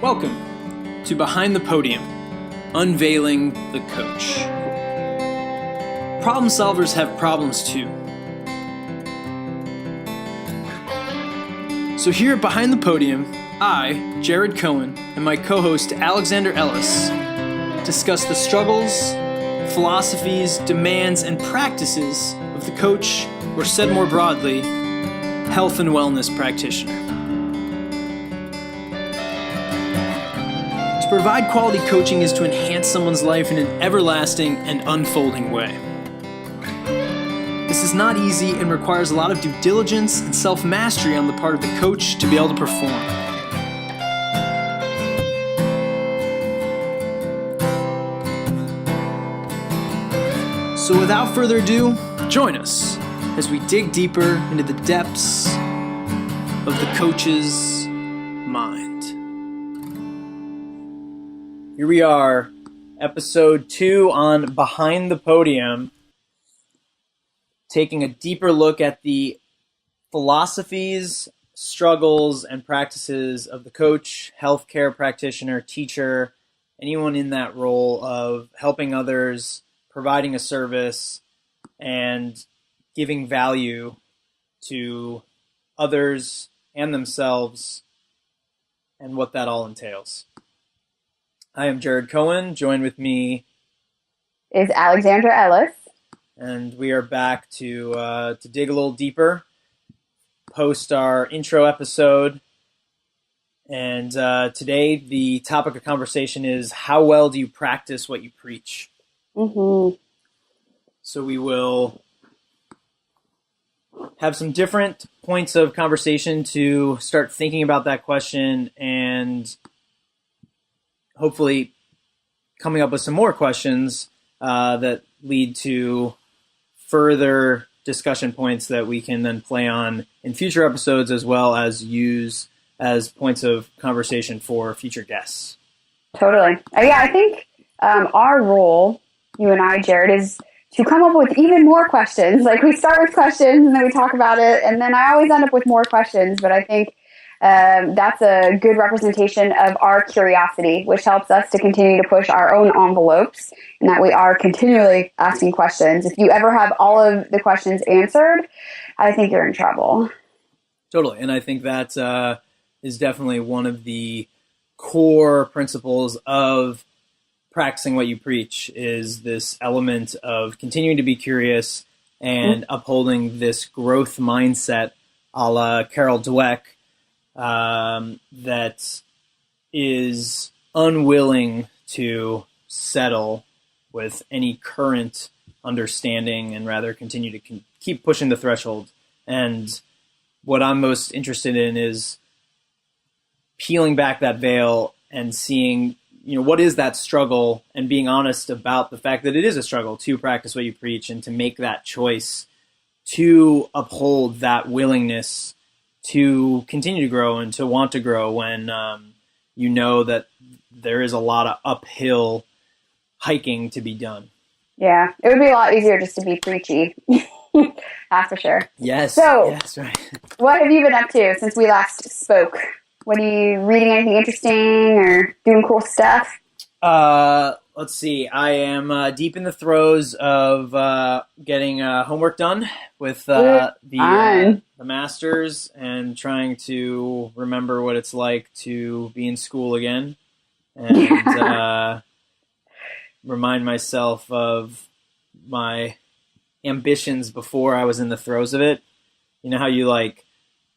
Welcome to Behind the Podium, Unveiling the Coach. Problem solvers have problems too. So here at Behind the Podium, I, Jared Cohen, and my co-host Alexander Ellis discuss the struggles, philosophies, demands, and practices of the coach, or said more broadly, health and wellness practitioner. To provide quality coaching is to enhance someone's life in an everlasting and unfolding way. This is not easy and requires a lot of due diligence and self-mastery on the part of the coach to be able to perform. So without further ado, join us as we dig deeper into the depths of the coach's mind. Here we are, episode 2 on Behind the Podium, taking a deeper look at the philosophies, struggles, and practices of the coach, healthcare practitioner, teacher, anyone in that role of helping others, providing a service, and giving value to others and themselves, and what that all entails. I am Jared Cohen. Joined with me is Alexandra Ellis. And we are back to dig a little deeper, post our intro episode. And today the topic of conversation is, how well do you practice what you preach? Mm-hmm. So we will have some different points of conversation to start thinking about that question and hopefully coming up with some more questions that lead to further discussion points that we can then play on in future episodes, as well as use as points of conversation for future guests. Totally. Yeah, I think our role, you and I, Jared, is to come up with even more questions. Like, we start with questions and then we talk about it, and then I always end up with more questions, but I think that's a good representation of our curiosity, which helps us to continue to push our own envelopes, and that we are continually asking questions. If you ever have all of the questions answered, I think you're in trouble. Totally. And I think that is definitely one of the core principles of practicing what you preach, is this element of continuing to be curious and upholding this growth mindset a la Carol Dweck, that is unwilling to settle with any current understanding and rather continue to keep pushing the threshold. And what I'm most interested in is peeling back that veil and seeing, what is that struggle, and being honest about the fact that it is a struggle to practice what you preach and to make that choice to uphold that willingness to continue to grow and to want to grow when you know that there is a lot of uphill hiking to be done. Yeah, it would be a lot easier just to be preachy. That's for sure. Yes. So, yes, right. What have you been up to since we last spoke? What are you reading? Anything interesting or doing cool stuff? Let's see. I am deep in the throes of getting homework done with the masters, and trying to remember what it's like to be in school again, and remind myself of my ambitions before I was in the throes of it. You know how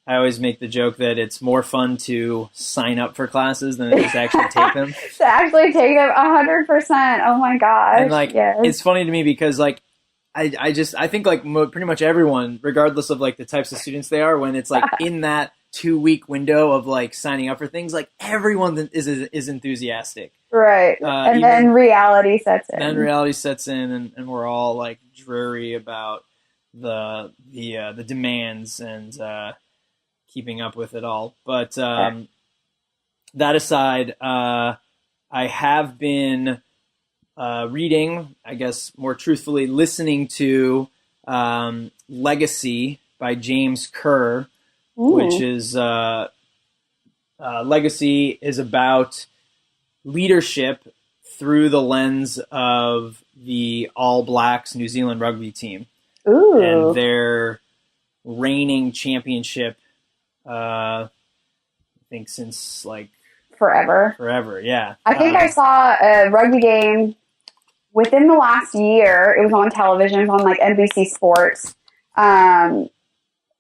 I always make the joke that it's more fun to sign up for classes than it is to actually take them. To actually take them 100%. Oh my gosh. And yes. It's funny to me because I think pretty much everyone, regardless of the types of students they are, when it's in that 2-week window of signing up for things, everyone is enthusiastic. Right. And then reality sets in. And we're all dreary about the demands and keeping up with it all. But that aside, I have been reading, I guess more truthfully, listening to Legacy by James Kerr, which is Legacy is about leadership through the lens of the All Blacks New Zealand rugby team. Ooh. And their reigning championship, I think since like forever. Yeah. I think I saw a rugby game within the last year. It was on television. It was on like NBC Sports. And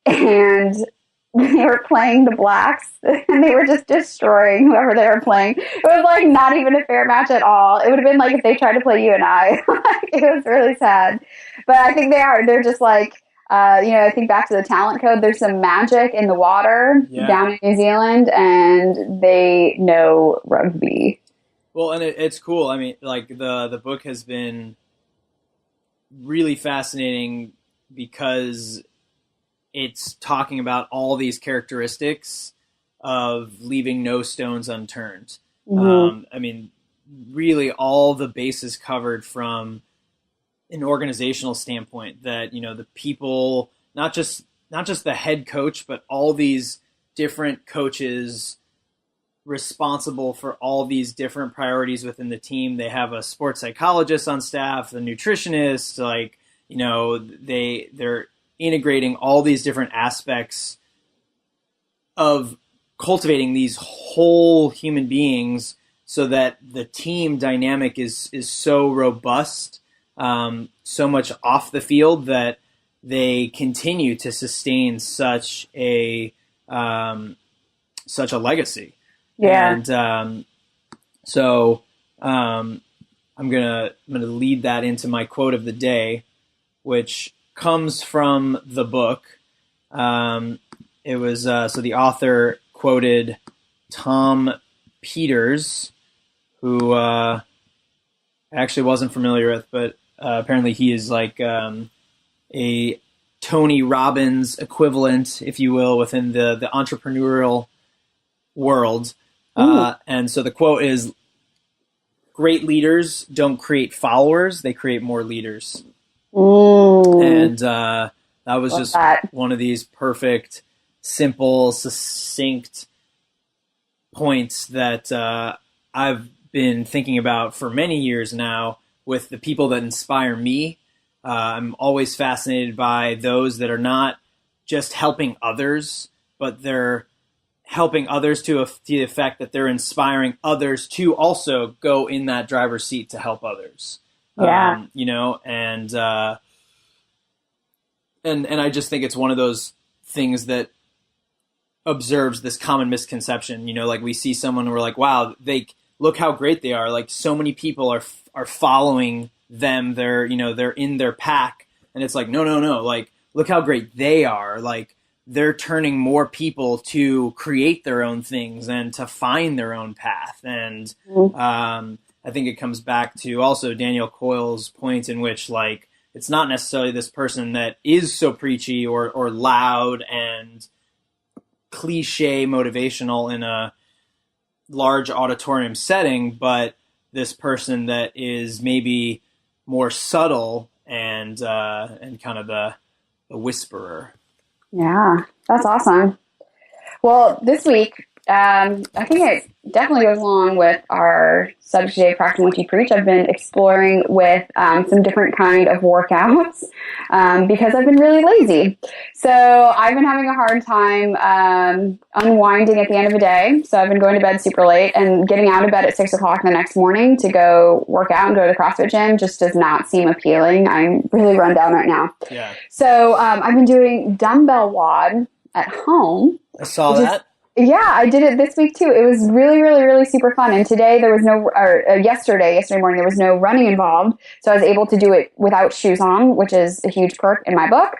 they were playing the Blacks, and they were just destroying whoever they were playing. It was like not even a fair match at all. It would have been like if they tried to play you and I. It was really sad. But I think they're just like, I think back to the talent code, there's some magic in the water down in New Zealand, and they know rugby. Well, and it's cool. I mean, like the book has been really fascinating because it's talking about all these characteristics of leaving no stones unturned. Mm-hmm. I mean, really all the bases covered from an organizational standpoint that, the people, not just the head coach, but all these different coaches responsible for all these different priorities within the team. They have a sports psychologist on staff, a nutritionist, they're integrating all these different aspects of cultivating these whole human beings so that the team dynamic is so robust, so much off the field that they continue to sustain such a legacy. Yeah. And so I'm gonna lead that into my quote of the day, which comes from the book. It was so the author quoted Tom Peters, who I actually wasn't familiar with, but apparently he is like a Tony Robbins equivalent, if you will, within the entrepreneurial world. And so the quote is, "Great leaders don't create followers, they create more leaders." Ooh. And that was just one of these perfect, simple, succinct points that I've been thinking about for many years now with the people that inspire me. I'm always fascinated by those that are not just helping others, but they're helping others to the effect that they're inspiring others to also go in that driver's seat to help others. Yeah. And I just think it's one of those things that observes this common misconception. Like we see someone and we're like, wow, look how great they are. Like so many people are following them. They're in their pack, and it's like, no. Like, look how great they are. Like, they're turning more people to create their own things and to find their own path. And I think it comes back to also Daniel Coyle's point in which, like, it's not necessarily this person that is so preachy or loud and cliche motivational in a large auditorium setting, but this person that is maybe more subtle and kind of the whisperer. Yeah, that's awesome. Well, this week, I think it definitely goes along with our subject today, practicing what you preach. I've been exploring with some different kind of workouts because I've been really lazy. So I've been having a hard time unwinding at the end of the day. So I've been going to bed super late, and getting out of bed at 6 o'clock the next morning to go work out and go to the CrossFit gym just does not seem appealing. I'm really run down right now. Yeah. So I've been doing dumbbell WOD at home. I saw that. Yeah, I did it this week too. It was really, really, really super fun. And today there was yesterday morning, there was no running involved. So I was able to do it without shoes on, which is a huge perk in my book,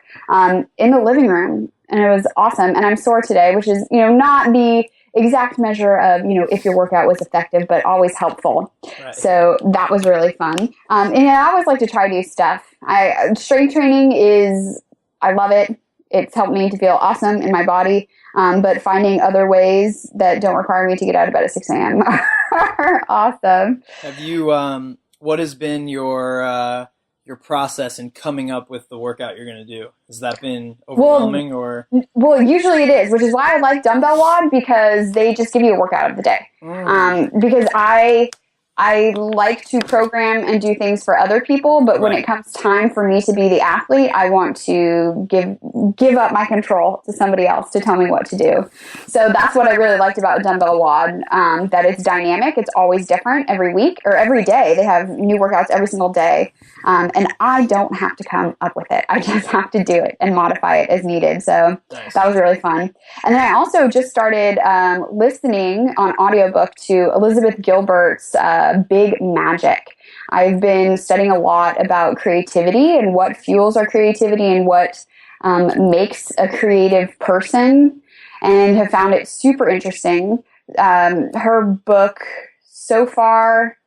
in the living room. And it was awesome. And I'm sore today, which is, not the exact measure of, if your workout was effective, but always helpful. Right. So that was really fun. And I always like to try new stuff. Strength training I love it. It's helped me to feel awesome in my body. But finding other ways that don't require me to get out of bed at 6 a.m. are awesome. Have you, what has been your your process in coming up with the workout you're going to do? Has that been overwhelming Well, usually it is, which is why I like Dumbbell WOD, because they just give you a workout of the day. Because I like to program and do things for other people, but when it comes time for me to be the athlete, I want to give up my control to somebody else to tell me what to do. So that's what I really liked about Dumbbell WOD, that it's dynamic. It's always different every week or every day. They have new workouts every single day. And I don't have to come up with it. I just have to do it and modify it as needed. So that was really fun. And then I also just started listening on audiobook to Elizabeth Gilbert's Big Magic. I've been studying a lot about creativity and what fuels our creativity and what makes a creative person, and have found it super interesting. Her book so far,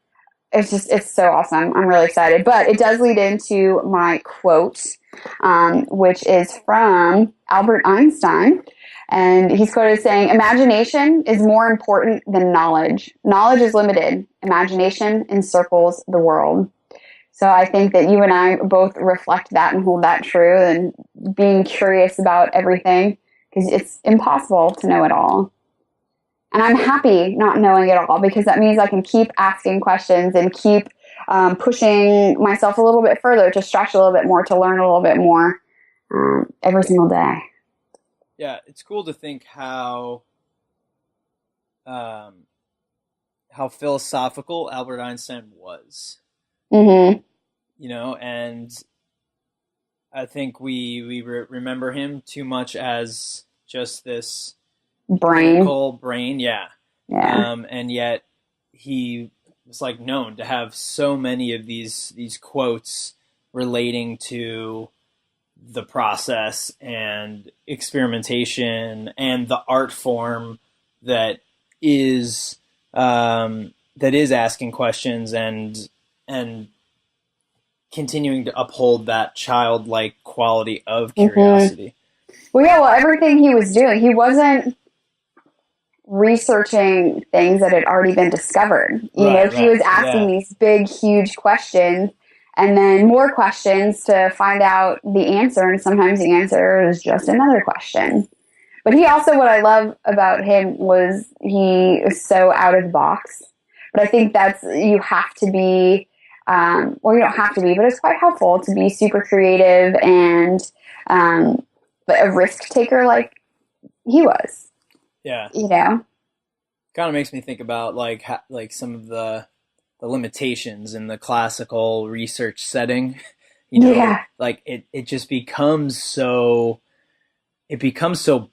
it's so awesome. I'm really excited. But it does lead into my quote, which is from Albert Einstein. And he's quoted as saying, "Imagination is more important than knowledge. Knowledge is limited. Imagination encircles the world." So I think that you and I both reflect that and hold that true, and being curious about everything, because it's impossible to know it all. And I'm happy not knowing it all, because that means I can keep asking questions and keep pushing myself a little bit further, to stretch a little bit more, to learn a little bit more every single day. Yeah, it's cool to think how philosophical Albert Einstein was. Mm-hmm. You know, and I think we remember him too much as just this brain, yeah. And yet he was like known to have so many of these quotes relating to the process and experimentation and the art form that is asking questions and continuing to uphold that childlike quality of curiosity. Well, yeah, everything he was doing, he wasn't researching things that had already been discovered. He was asking these big, huge questions, and then more questions to find out the answer, and sometimes the answer is just another question. But he also, what I love about him was he is so out of the box. But I think you have to be, you don't have to be, but it's quite helpful to be super creative and a risk taker like he was. Yeah. You know? Kind of makes me think about like some of the limitations in the classical research setting. You know, like it just becomes so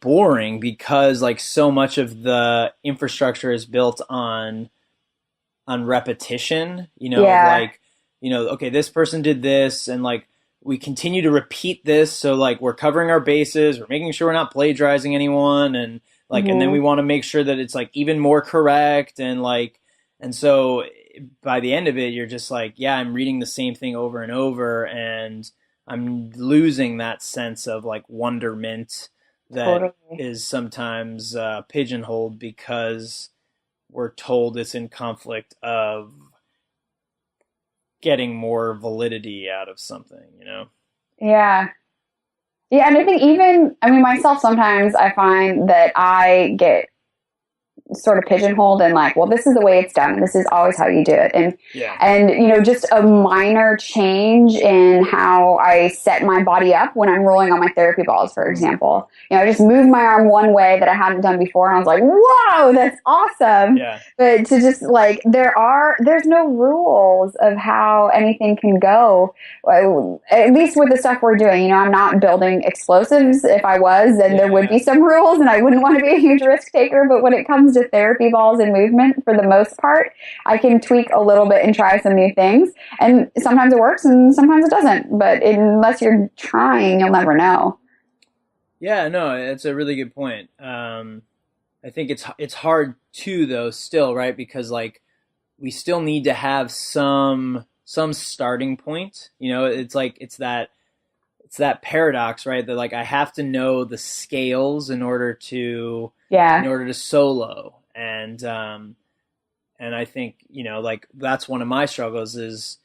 boring, because like so much of the infrastructure is built on repetition, you know, like, you know, okay, this person did this, and like we continue to repeat this, so like we're covering our bases, we're making sure we're not plagiarizing anyone, and like and then we want to make sure that it's like even more correct, and like, and so by the end of it you're just like, yeah, I'm reading the same thing over and over, and I'm losing that sense of like wonderment that is sometimes pigeonholed, because we're told it's in conflict of getting more validity out of something, you know? Yeah. Yeah, and I think myself, sometimes I find that I get sort of pigeonholed and like, well, this is the way it's done. This is always how you do it. And, you know, just a minor change in how I set my body up when I'm rolling on my therapy balls, for example. You know, I just moved my arm one way that I hadn't done before, and I was like, whoa, that's awesome. Yeah. But to just like, there's no rules of how anything can go, at least with the stuff we're doing. You know, I'm not building explosives. If I was, then there would be some rules, and I wouldn't want to be a huge risk taker. But when it comes to therapy balls and movement, for the most part, I can tweak a little bit and try some new things. And sometimes it works and sometimes it doesn't. But unless you're trying, you'll never know. Yeah, no, it's a really good point. I think it's hard too, though, still, right? Because like we still need to have some starting point. You know, it's like it's that paradox, right? That like I have to know the scales in order to solo, and I think, you know, like that's one of my struggles is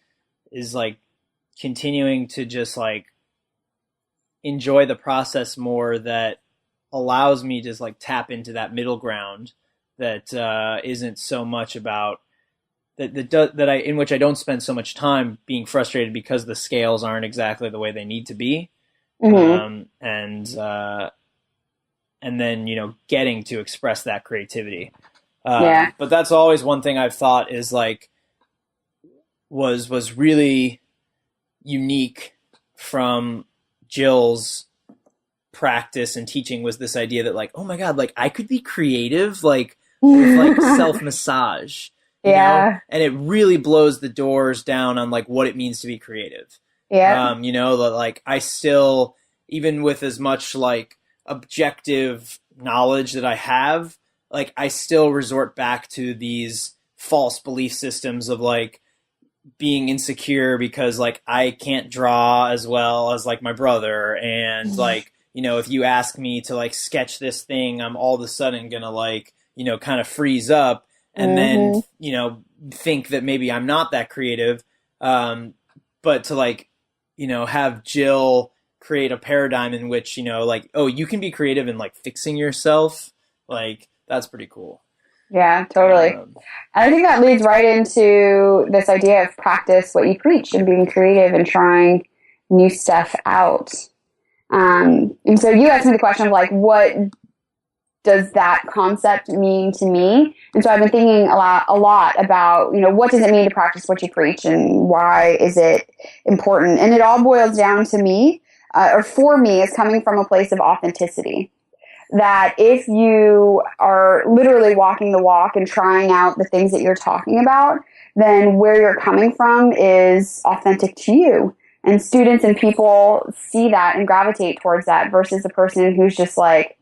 like continuing to just like enjoy the process more, that allows me to just like tap into that middle ground that isn't so much about in which I don't spend so much time being frustrated because the scales aren't exactly the way they need to be. Mm-hmm. And then, getting to express that creativity. Yeah. But that's always one thing I've thought is like, was really unique from Jill's practice and teaching, was this idea that like, oh my God, like I could be creative, like with like self-massage, Yeah. and it really blows the doors down on like what it means to be creative. Yeah. Like I still, even with as much like objective knowledge that I have, like I still resort back to these false belief systems of like being insecure because like I can't draw as well as like my brother, and like, if you ask me to like sketch this thing, I'm all of a sudden gonna like, kind of freeze up and then, think that maybe I'm not that creative. But to like, have Jill create a paradigm in which, like, oh, you can be creative in like fixing yourself. Like, that's pretty cool. Yeah, totally. And I think that leads right into this idea of practice what you preach and being creative and trying new stuff out. And so you asked me the question of like, what does that concept mean to me? And so I've been thinking a lot about, what does it mean to practice what you preach and why is it important? And it all boils down to me, or for me, is coming from a place of authenticity. That if you are literally walking the walk and trying out the things that you're talking about, then where you're coming from is authentic to you. And students and people see that and gravitate towards that versus the person who's just like,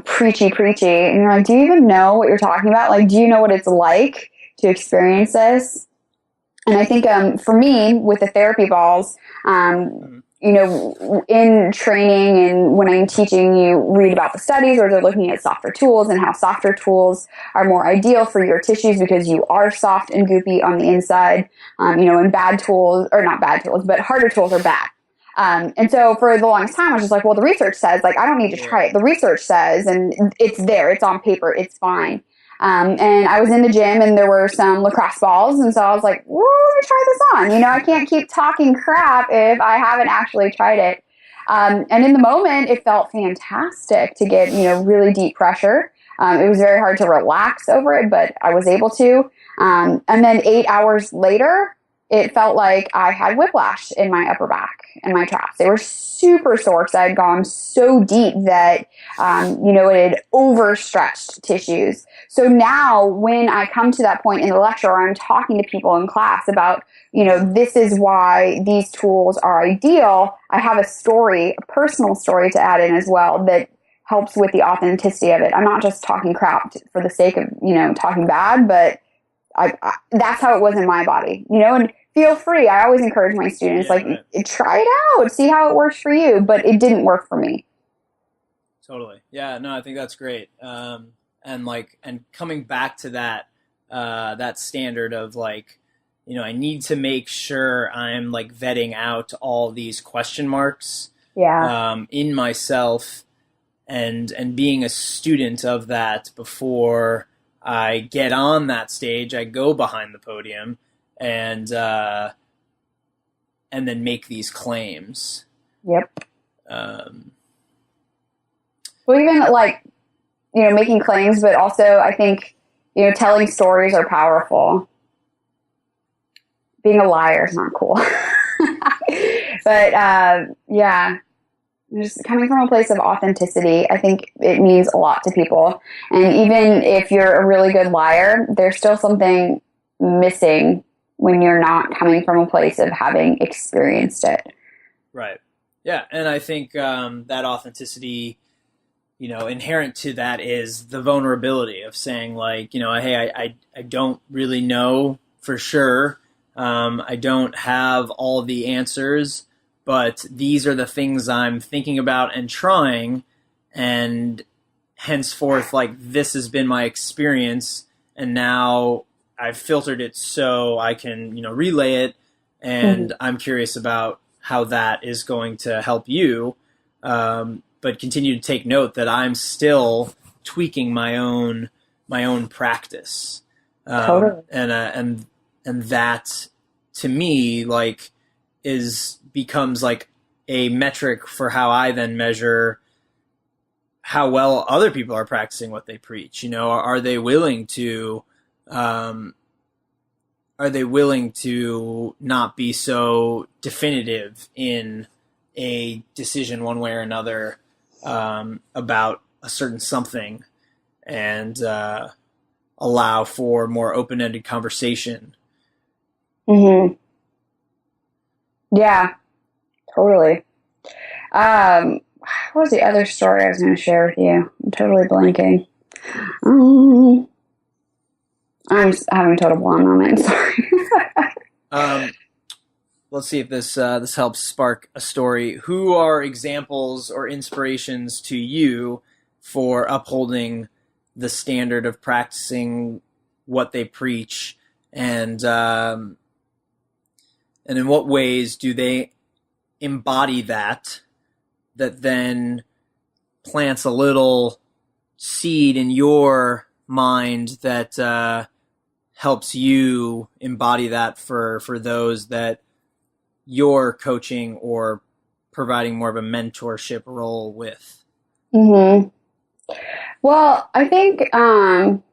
preachy. And you're like, do you even know what you're talking about? Like, do you know what it's like to experience this? And I think for me, with the therapy balls, in training and when I'm teaching, you read about the studies where they're looking at softer tools and how softer tools are more ideal for your tissues because you are soft and goopy on the inside. And bad tools, or not bad tools, but harder tools are bad. And so for the longest time, I was just like, well, the research says, like, I don't need to try it. The research says, and it's there, it's on paper, it's fine. And I was in the gym and there were some lacrosse balls. And so I was like, well, let me try this on. I can't keep talking crap if I haven't actually tried it. And in the moment, it felt fantastic to get, really deep pressure. It was very hard to relax over it, but I was able to. And then 8 hours later, it felt like I had whiplash in my upper back and my traps. They were super sore because I had gone so deep that, it had overstretched tissues. So now when I come to that point in the lecture or I'm talking to people in class about, this is why these tools are ideal, I have a story, a personal story to add in as well that helps with the authenticity of it. I'm not just talking crap for the sake of, talking bad, but I that's how it was in my body, and feel free. I always encourage my students, try it out, see how it works for you, but it didn't work for me. Totally. Yeah, no, I think that's great. And coming back to that, that standard of like, I need to make sure I'm like vetting out all these question marks, in myself and being a student of that before I get on that stage. I go behind the podium and then make these claims. Yep. Well, even like, making claims, but also I think, telling stories are powerful. Being a liar is not cool. But just coming from a place of authenticity, I think it means a lot to people. And even if you're a really good liar, there's still something missing when you're not coming from a place of having experienced it. Right. Yeah. And I think that authenticity, inherent to that is the vulnerability of saying like, hey, I don't really know for sure. I don't have all the answers, but these are the things I'm thinking about and trying, and henceforth, like, this has been my experience, and now I've filtered it so I can, relay it And I'm curious about how that is going to help you, but continue to take note that I'm still tweaking my own practice, Totally. and that to me like becomes like a metric for how I then measure how well other people are practicing what they preach. Are they willing to not be so definitive in a decision one way or another about a certain something, and allow for more open-ended conversation? Yeah, totally. What was the other story I was going to share with you? I'm totally blanking. I'm just having a total blonde moment. Sorry. Let's see if this helps spark a story. Who are examples or inspirations to you for upholding the standard of practicing what they preach, and in what ways do they embody that then plants a little seed in your mind that helps you embody that for those that you're coaching or providing more of a mentorship role with? Well, I think in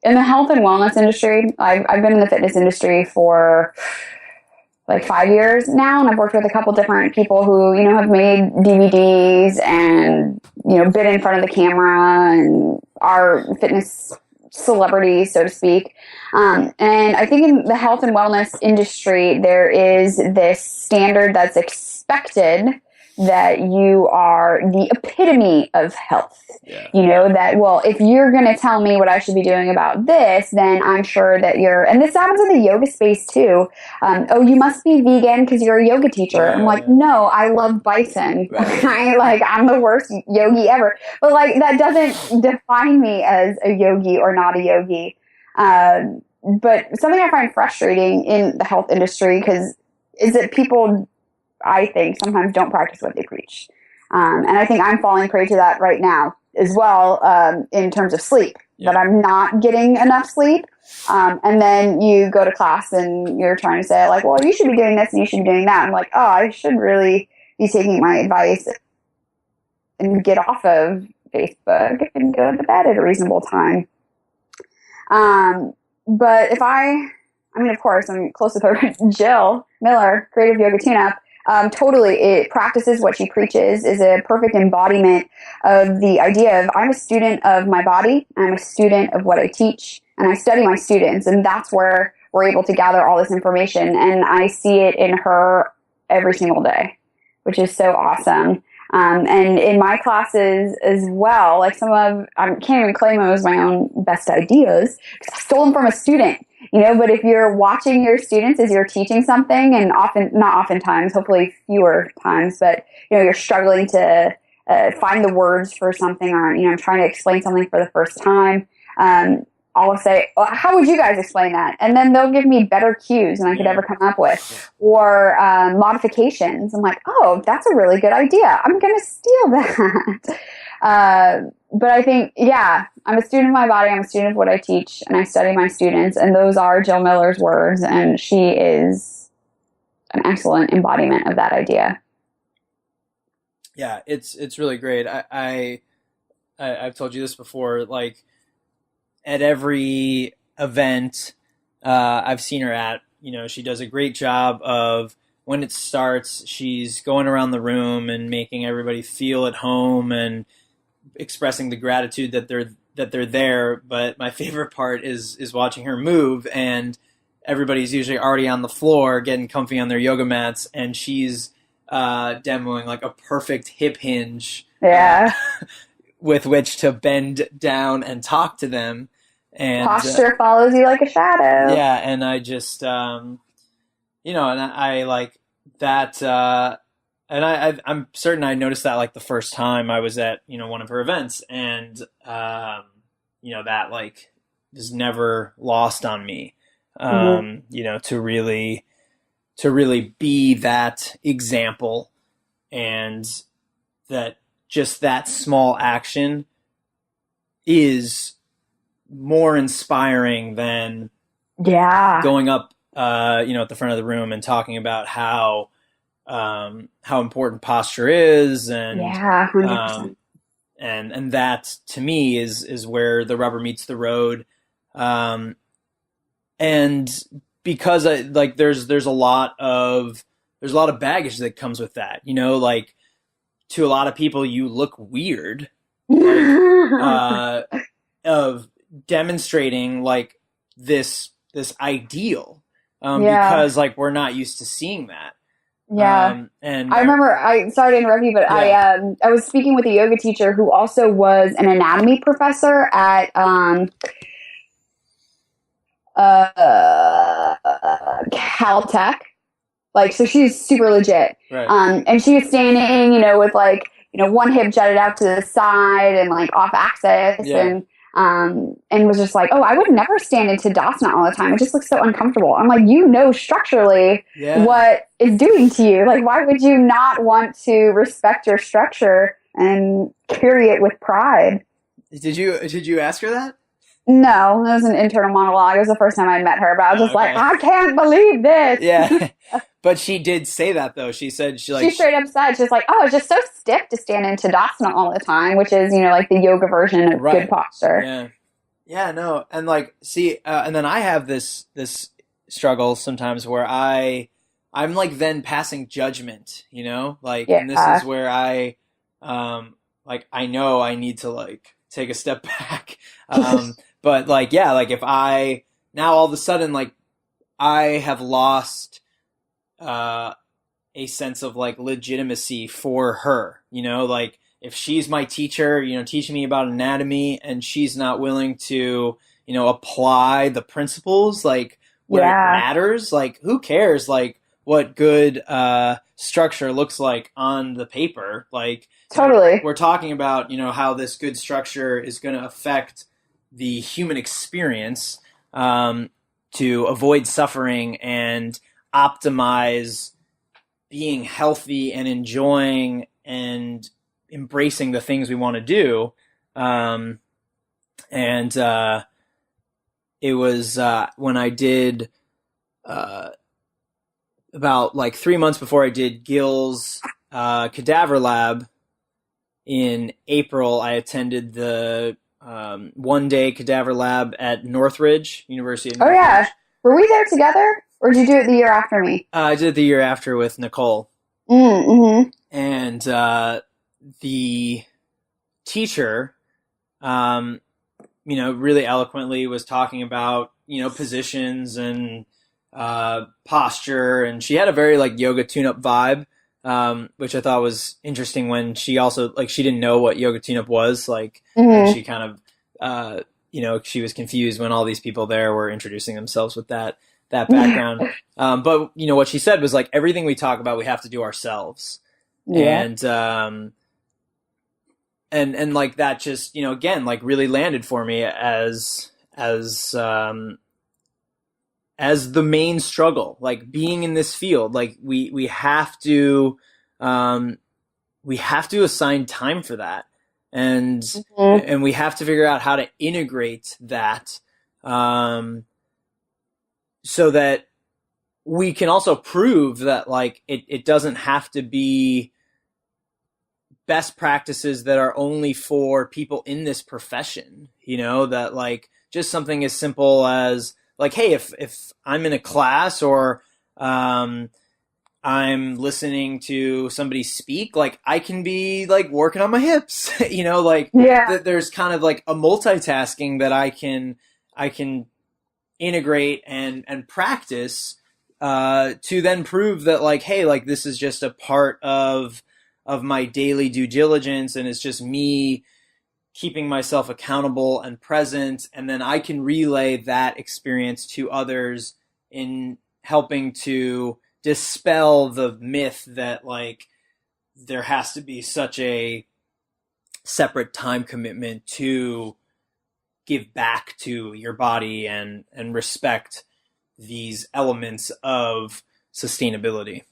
the health and wellness industry, I've been in the fitness industry for like 5 years now, and I've worked with a couple different people who, have made DVDs and, been in front of the camera and are fitness celebrities, so to speak. And I think in the health and wellness industry, there is this standard that's expected that you are the epitome of health. Yeah. That, well, if you're going to tell me what I should be doing about this, then I'm sure that and this happens in the yoga space too. Oh, you must be vegan because you're a yoga teacher. Yeah, I'm like, no, I love bison. Right. I'm the worst yogi ever. But that doesn't define me as a yogi or not a yogi. But something I find frustrating in the health industry is that people, I think, sometimes don't practice what they preach. And I think I'm falling prey to that right now as well, in terms of sleep, that I'm not getting enough sleep. And then you go to class and you're trying to say well, you should be doing this and you should be doing that. I'm like, oh, I should really be taking my advice and get off of Facebook and go to bed at a reasonable time. But of course, I'm close with her. Jill Miller, Creative Yoga Tune-Up, totally, it practices what she preaches, is a perfect embodiment of the idea of I'm a student of my body, I'm a student of what I teach, and I study my students, and that's where we're able to gather all this information, and I see it in her every single day, which is so awesome. And in my classes as well, I can't even claim it was my own best ideas because I stole them from a student. But if you're watching your students as you're teaching something, and not oftentimes, hopefully fewer times, but, you're struggling to find the words for something, or, trying to explain something for the first time, I'll say, how would you guys explain that? And then they'll give me better cues than I could ever come up with, or modifications. I'm like, oh, that's a really good idea. I'm going to steal that. But I think, I'm a student of my body. I'm a student of what I teach, and I study my students. And those are Jill Miller's words, and she is an excellent embodiment of that idea. Yeah, it's really great. I've told you this before. At every event I've seen her at, she does a great job of, when it starts, she's going around the room and making everybody feel at home and expressing the gratitude that they're there. But my favorite part is watching her move, and everybody's usually already on the floor getting comfy on their yoga mats, and she's demoing a perfect hip hinge with which to bend down and talk to them. And posture follows you like a shadow. Yeah, and I just, and I like that, and I'm certain I noticed that the first time I was at, one of her events, and, that is never lost on me, to really to really be that example, and that just that small action is more inspiring than going up, at the front of the room and talking about how important posture is, and 100%. And that to me is where the rubber meets the road. And because there's a lot of baggage that comes with that, like, to a lot of people you look weird, like, of demonstrating like this ideal, because like we're not used to seeing that. And I remember, sorry to interrupt you, but I was speaking with a yoga teacher who also was an anatomy professor at Caltech. Like, so she's super legit. Right. And she was standing, with like, one hip jutted out to the side and like off axis, and was just like, oh, I would never stand in Tadasana all the time. It just looks so uncomfortable. I'm like, structurally what is doing to you. Like, why would you not want to respect your structure and carry it with pride? Did you ask her that? No, it was an internal monologue. It was the first time I met her, but I was just like, I can't believe this. Yeah. But she did say that, though. She said, she straight up said, she's like, oh, it's just so stiff to stand in Tadasana all the time, which is, like the yoga version of good posture. Yeah. Yeah, no. And like, see, and then I have this struggle sometimes where I'm like then passing judgment, like, and this is where I know I need to like take a step back. But like, like if I now all of a sudden, like, I have lost a sense of like legitimacy for her, like if she's my teacher, teaching me about anatomy, and she's not willing to, apply the principles, like where it matters, like who cares, like what good structure looks like on the paper. Like, totally, we're talking about, how this good structure is going to affect the human experience, to avoid suffering and optimize being healthy and enjoying and embracing the things we want to do. It was when I did about like 3 months before I did Gil's cadaver lab in April, I attended the 1-day cadaver lab at Northridge, University of Northridge. Oh, yeah. Were we there together? Or did you do it the year after me? I did it the year after with Nicole. Mm-hmm. And the teacher, really eloquently was talking about, positions and posture. And she had a very like yoga tune-up vibe, which I thought was interesting, when she also, like, she didn't know what yoga tune-up was. Like, and she kind of, she was confused when all these people there were introducing themselves with that background. But what she said was like, everything we talk about, we have to do ourselves. And like that just, again, like really landed for me as the main struggle, like being in this field. Like we have to assign time for that. And we have to figure out how to integrate that, so that we can also prove that like it doesn't have to be best practices that are only for people in this profession, that like just something as simple as like, hey, if I'm in a class or I'm listening to somebody speak, like I can be like working on my hips, there's kind of like a multitasking that I can integrate and practice to then prove that like, hey, like this is just a part of my daily due diligence, and it's just me keeping myself accountable and present, and then I can relay that experience to others in helping to dispel the myth that like there has to be such a separate time commitment to give back to your body and respect these elements of sustainability.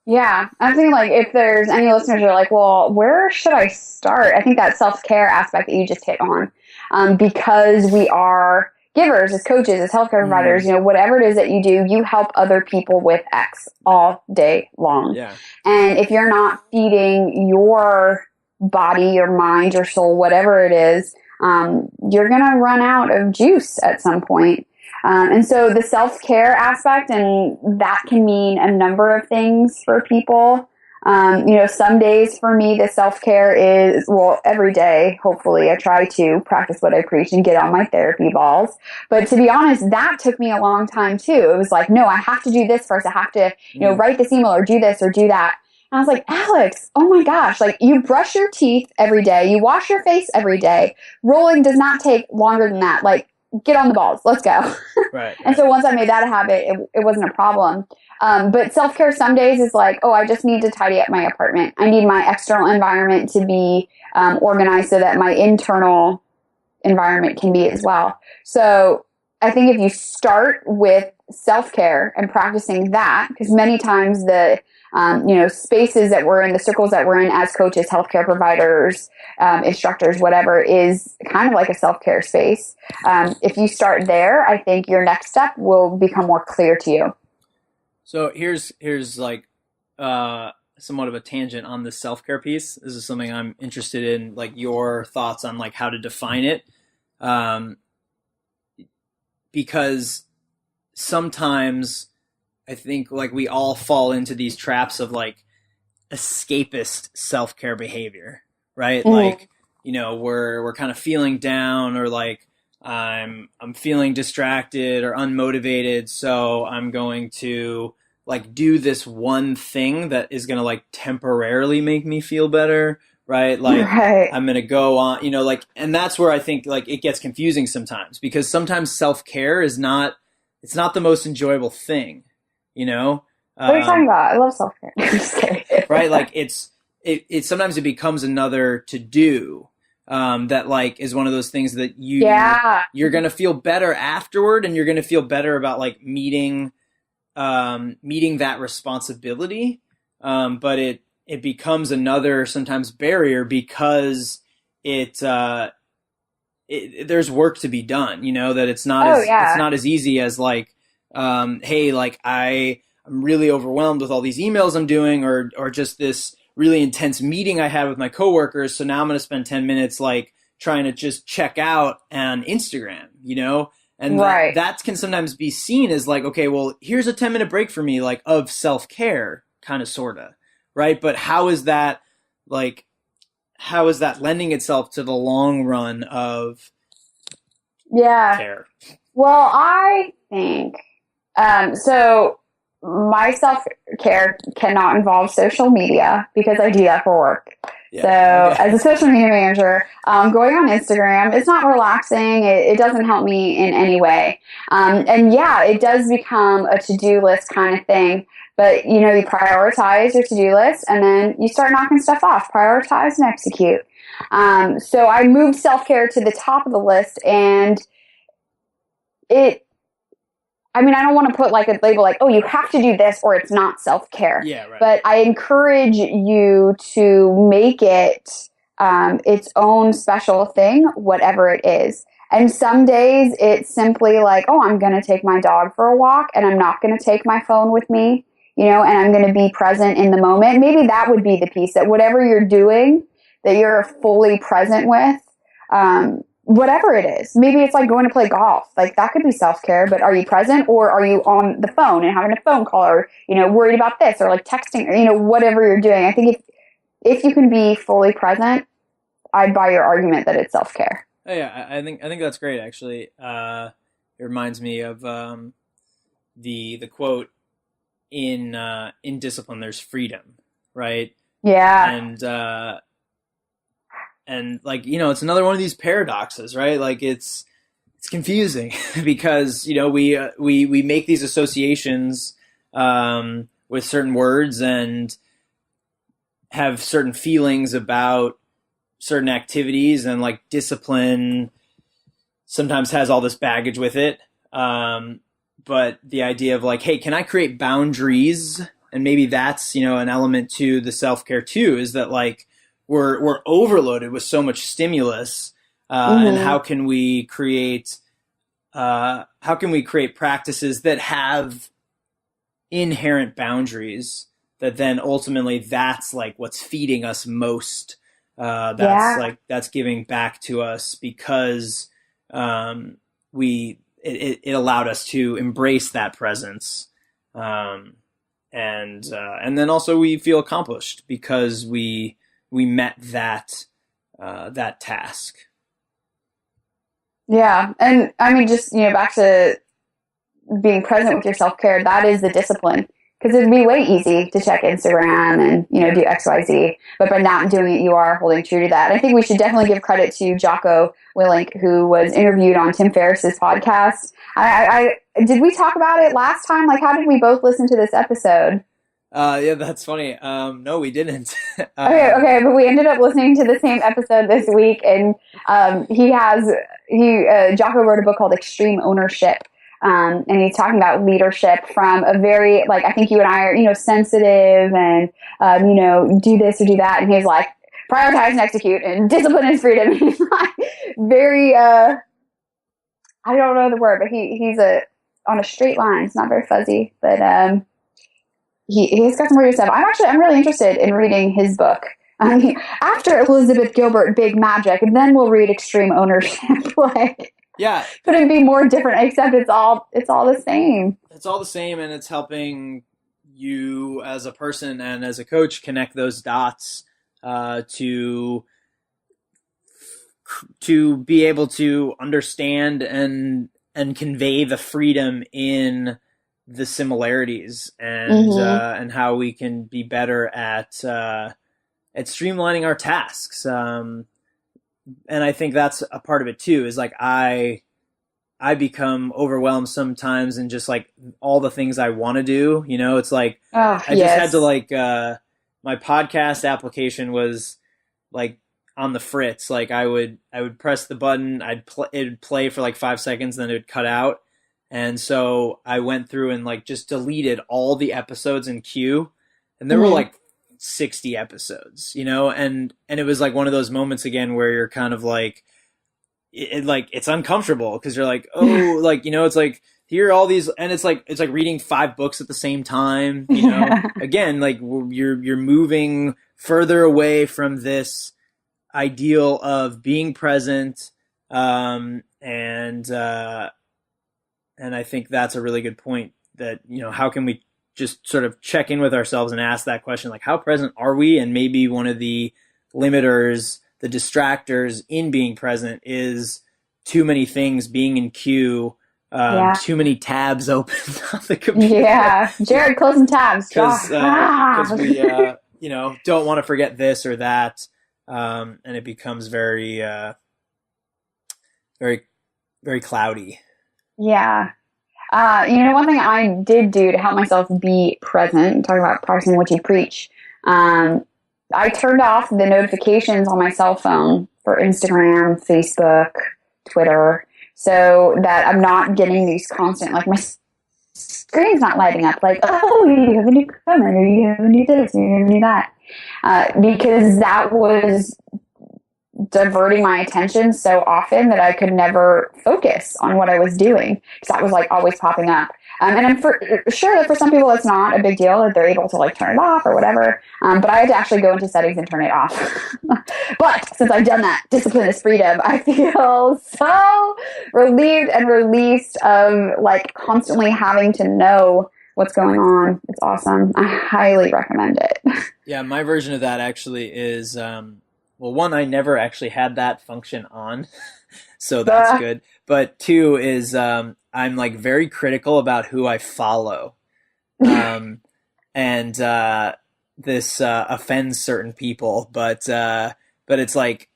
Yeah. I'm thinking like if there's any listeners who are like, well, where should I start? I think that self-care aspect that you just hit on, because we are givers as coaches, as healthcare providers, whatever it is that you do, you help other people with X all day long. Yeah. And if you're not feeding your body, your mind, your soul, whatever it is, you're going to run out of juice at some point. And so the self-care aspect, and that can mean a number of things for people. Some days for me, the self-care is, well, every day, hopefully, I try to practice what I preach and get on my therapy balls. But to be honest, that took me a long time too. It was like, no, I have to do this first. I have to, write this email or do this or do that. And I was like, Alex, oh my gosh, like you brush your teeth every day. You wash your face every day. Rolling does not take longer than that. Like, get on the balls. Let's go. Right. And so once I made that a habit, it wasn't a problem. But self-care some days is like, oh, I just need to tidy up my apartment. I need my external environment to be organized so that my internal environment can be as well. So I think if you start with self-care and practicing that, because many times the spaces that we're in, the circles that we're in as coaches, healthcare providers, instructors, whatever, is kind of like a self-care space. If you start there, I think your next step will become more clear to you. So here's like somewhat of a tangent on the self-care piece. This is something I'm interested in, like your thoughts on like how to define it. Because sometimes I think like we all fall into these traps of like escapist self-care behavior, right? Like, we're kind of feeling down, or like I'm feeling distracted or unmotivated. So I'm going to like do this one thing that is going to like temporarily make me feel better. Right. Like I'm going to go on, and that's where I think like it gets confusing sometimes, because sometimes self-care it's not the most enjoyable thing, What are you talking about? I love self-care. I'm just kidding. Right. Like it sometimes it becomes another to do, that like is one of those things that you're going to feel better afterward, and you're going to feel better about like meeting that responsibility. But it becomes another sometimes barrier, because there's work to be done, that it's not it's not as easy as like, hey, like I'm really overwhelmed with all these emails I'm doing, or just this really intense meeting I had with my coworkers. So now I'm going to spend 10 minutes like trying to just check out on Instagram, and that can sometimes be seen as like, okay, well, here's a 10-minute break for me, like of self-care, kind of, sorta. Right. But how is that lending itself to the long run of care? Well, I think, so my self-care cannot involve social media, because I do that for work. So as a social media manager, going on Instagram, it's not relaxing. It doesn't help me in any way. And it does become a to-do list kind of thing. But, you prioritize your to-do list, and then you start knocking stuff off, prioritize and execute. So I moved self-care to the top of the list, and I don't want to put like a label like, oh, you have to do this or it's not self-care. Yeah, right. But I encourage you to make it its own special thing, whatever it is. And some days it's simply like, oh, I'm going to take my dog for a walk, and I'm not going to take my phone with me, and I'm going to be present in the moment. Maybe that would be the piece, that whatever you're doing, that you're fully present with, whatever it is. Maybe it's like going to play golf. Like that could be self-care, but are you present, or are you on the phone and having a phone call, or, worried about this, or like texting, or, whatever you're doing. I think if you can be fully present, I'd buy your argument that it's self-care. Oh, yeah, I think that's great, actually. It reminds me of the quote in discipline, there's freedom, right? Yeah. And like, it's another one of these paradoxes, right? Like it's confusing because, we make these associations with certain words and have certain feelings about certain activities, and like discipline sometimes has all this baggage with it. but the idea of like, hey, can I create boundaries? And maybe that's, an element to the self-care too, is that like we're overloaded with so much stimulus, and how can we create practices that have inherent boundaries that then ultimately that's like what's feeding us most. That's giving back to us because it allowed us to embrace that presence, and then also we feel accomplished because we met that task. Yeah, and I mean, just back to being present with your self-care, that is the discipline. Because it'd be way easy to check Instagram and, do X, Y, Z. But by not doing it, you are holding true to that. I think we should definitely give credit to Jocko Willink, who was interviewed on Tim Ferriss's podcast. Did we talk about it last time? Like, how did we both listen to this episode? Yeah, that's funny. No, we didn't. Okay, but we ended up listening to the same episode this week, and Jocko wrote a book called Extreme Ownership. And he's talking about leadership from a very, like, I think you and I are, sensitive and, do this or do that. And he's like, prioritize and execute, and discipline is freedom. He's like very, I don't know the word, but he's on a straight line. It's not very fuzzy, but, he's got some weird stuff. I'm really interested in reading his book. After Elizabeth Gilbert, Big Magic, and then we'll read Extreme Ownership. Like, yeah, couldn't be more different, except it's all the same. It's all the same, and it's helping you as a person and as a coach connect those dots to be able to understand and convey the freedom in the similarities, and how we can be better at streamlining our tasks. And I think that's a part of it too, is like I become overwhelmed sometimes and just like all the things I want to do, it's like, just had to like, my podcast application was like on the fritz. Like I would press the button, it'd play for like 5 seconds, then it would cut out. And so I went through and like just deleted all the episodes in queue, and there were like 60 episodes, and it was like one of those moments again where you're kind of like, it's uncomfortable because you're like, oh, like, it's like, here are all these, and it's like reading 5 books at the same time, again, like you're moving further away from this ideal of being present. And I think that's a really good point that, how can we just sort of check in with ourselves and ask that question, like, how present are we? And maybe one of the limiters, the distractors in being present is too many things being in queue, too many tabs open on the computer. Yeah, Jared, closing tabs. Because we, don't want to forget this or that. And it becomes very, very, very cloudy. Yeah. One thing I did do to help myself be present, talking about parsing what you preach, I turned off the notifications on my cell phone for Instagram, Facebook, Twitter, so that I'm not getting these constant, like my screen's not lighting up, like, oh, you have a new comment, or you have a new this, or you have a new that, because that was diverting my attention so often that I could never focus on what I was doing, because that was like always popping up. And I'm sure that for some people it's not a big deal that they're able to like turn it off or whatever. But I had to actually go into settings and turn it off. But since I've done that, discipline is freedom, I feel so relieved and released of like constantly having to know what's going on. It's awesome. I highly recommend it. Yeah, my version of that actually is, well, one, I never actually had that function on, so that's good. But 2 is I'm like very critical about who I follow, and this offends certain people. But it's like,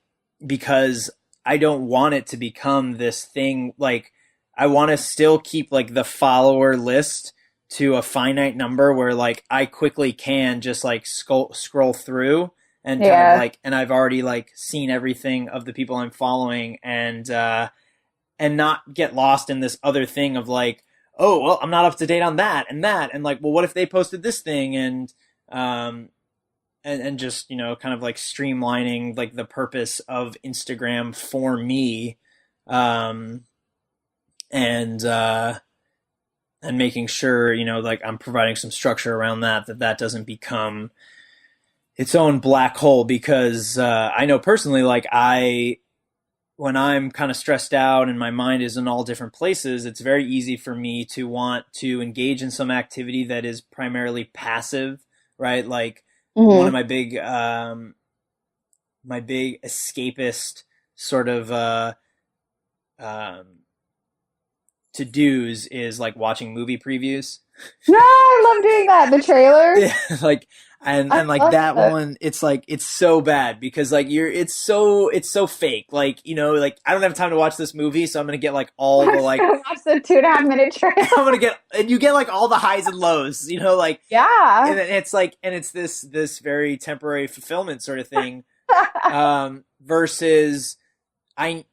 because I don't want it to become this thing. Like, I want to still keep like the follower list to a finite number where like I quickly can just like scroll through and kind of like, and I've already like seen everything of the people I'm following, and not get lost in this other thing of like, oh, well, I'm not up to date on that. And like, well, what if they posted this thing? And just, kind of like streamlining like the purpose of Instagram for me. And making sure, like I'm providing some structure around that doesn't become its own black hole, because I know personally, like when I'm kind of stressed out and my mind is in all different places, it's very easy for me to want to engage in some activity that is primarily passive, right? Like one of my big escapist sort of to-dos is like watching movie previews. No, I love doing that. The trailer. Yeah, like and like that one, it's like it's so bad because like it's so fake. Like, like I don't have time to watch this movie, so I'm gonna get like all the like watch the 2.5-minute trailer. I'm gonna get, and you get like all the highs and lows, like yeah, and it's like, and it's this very temporary fulfillment sort of thing. versus I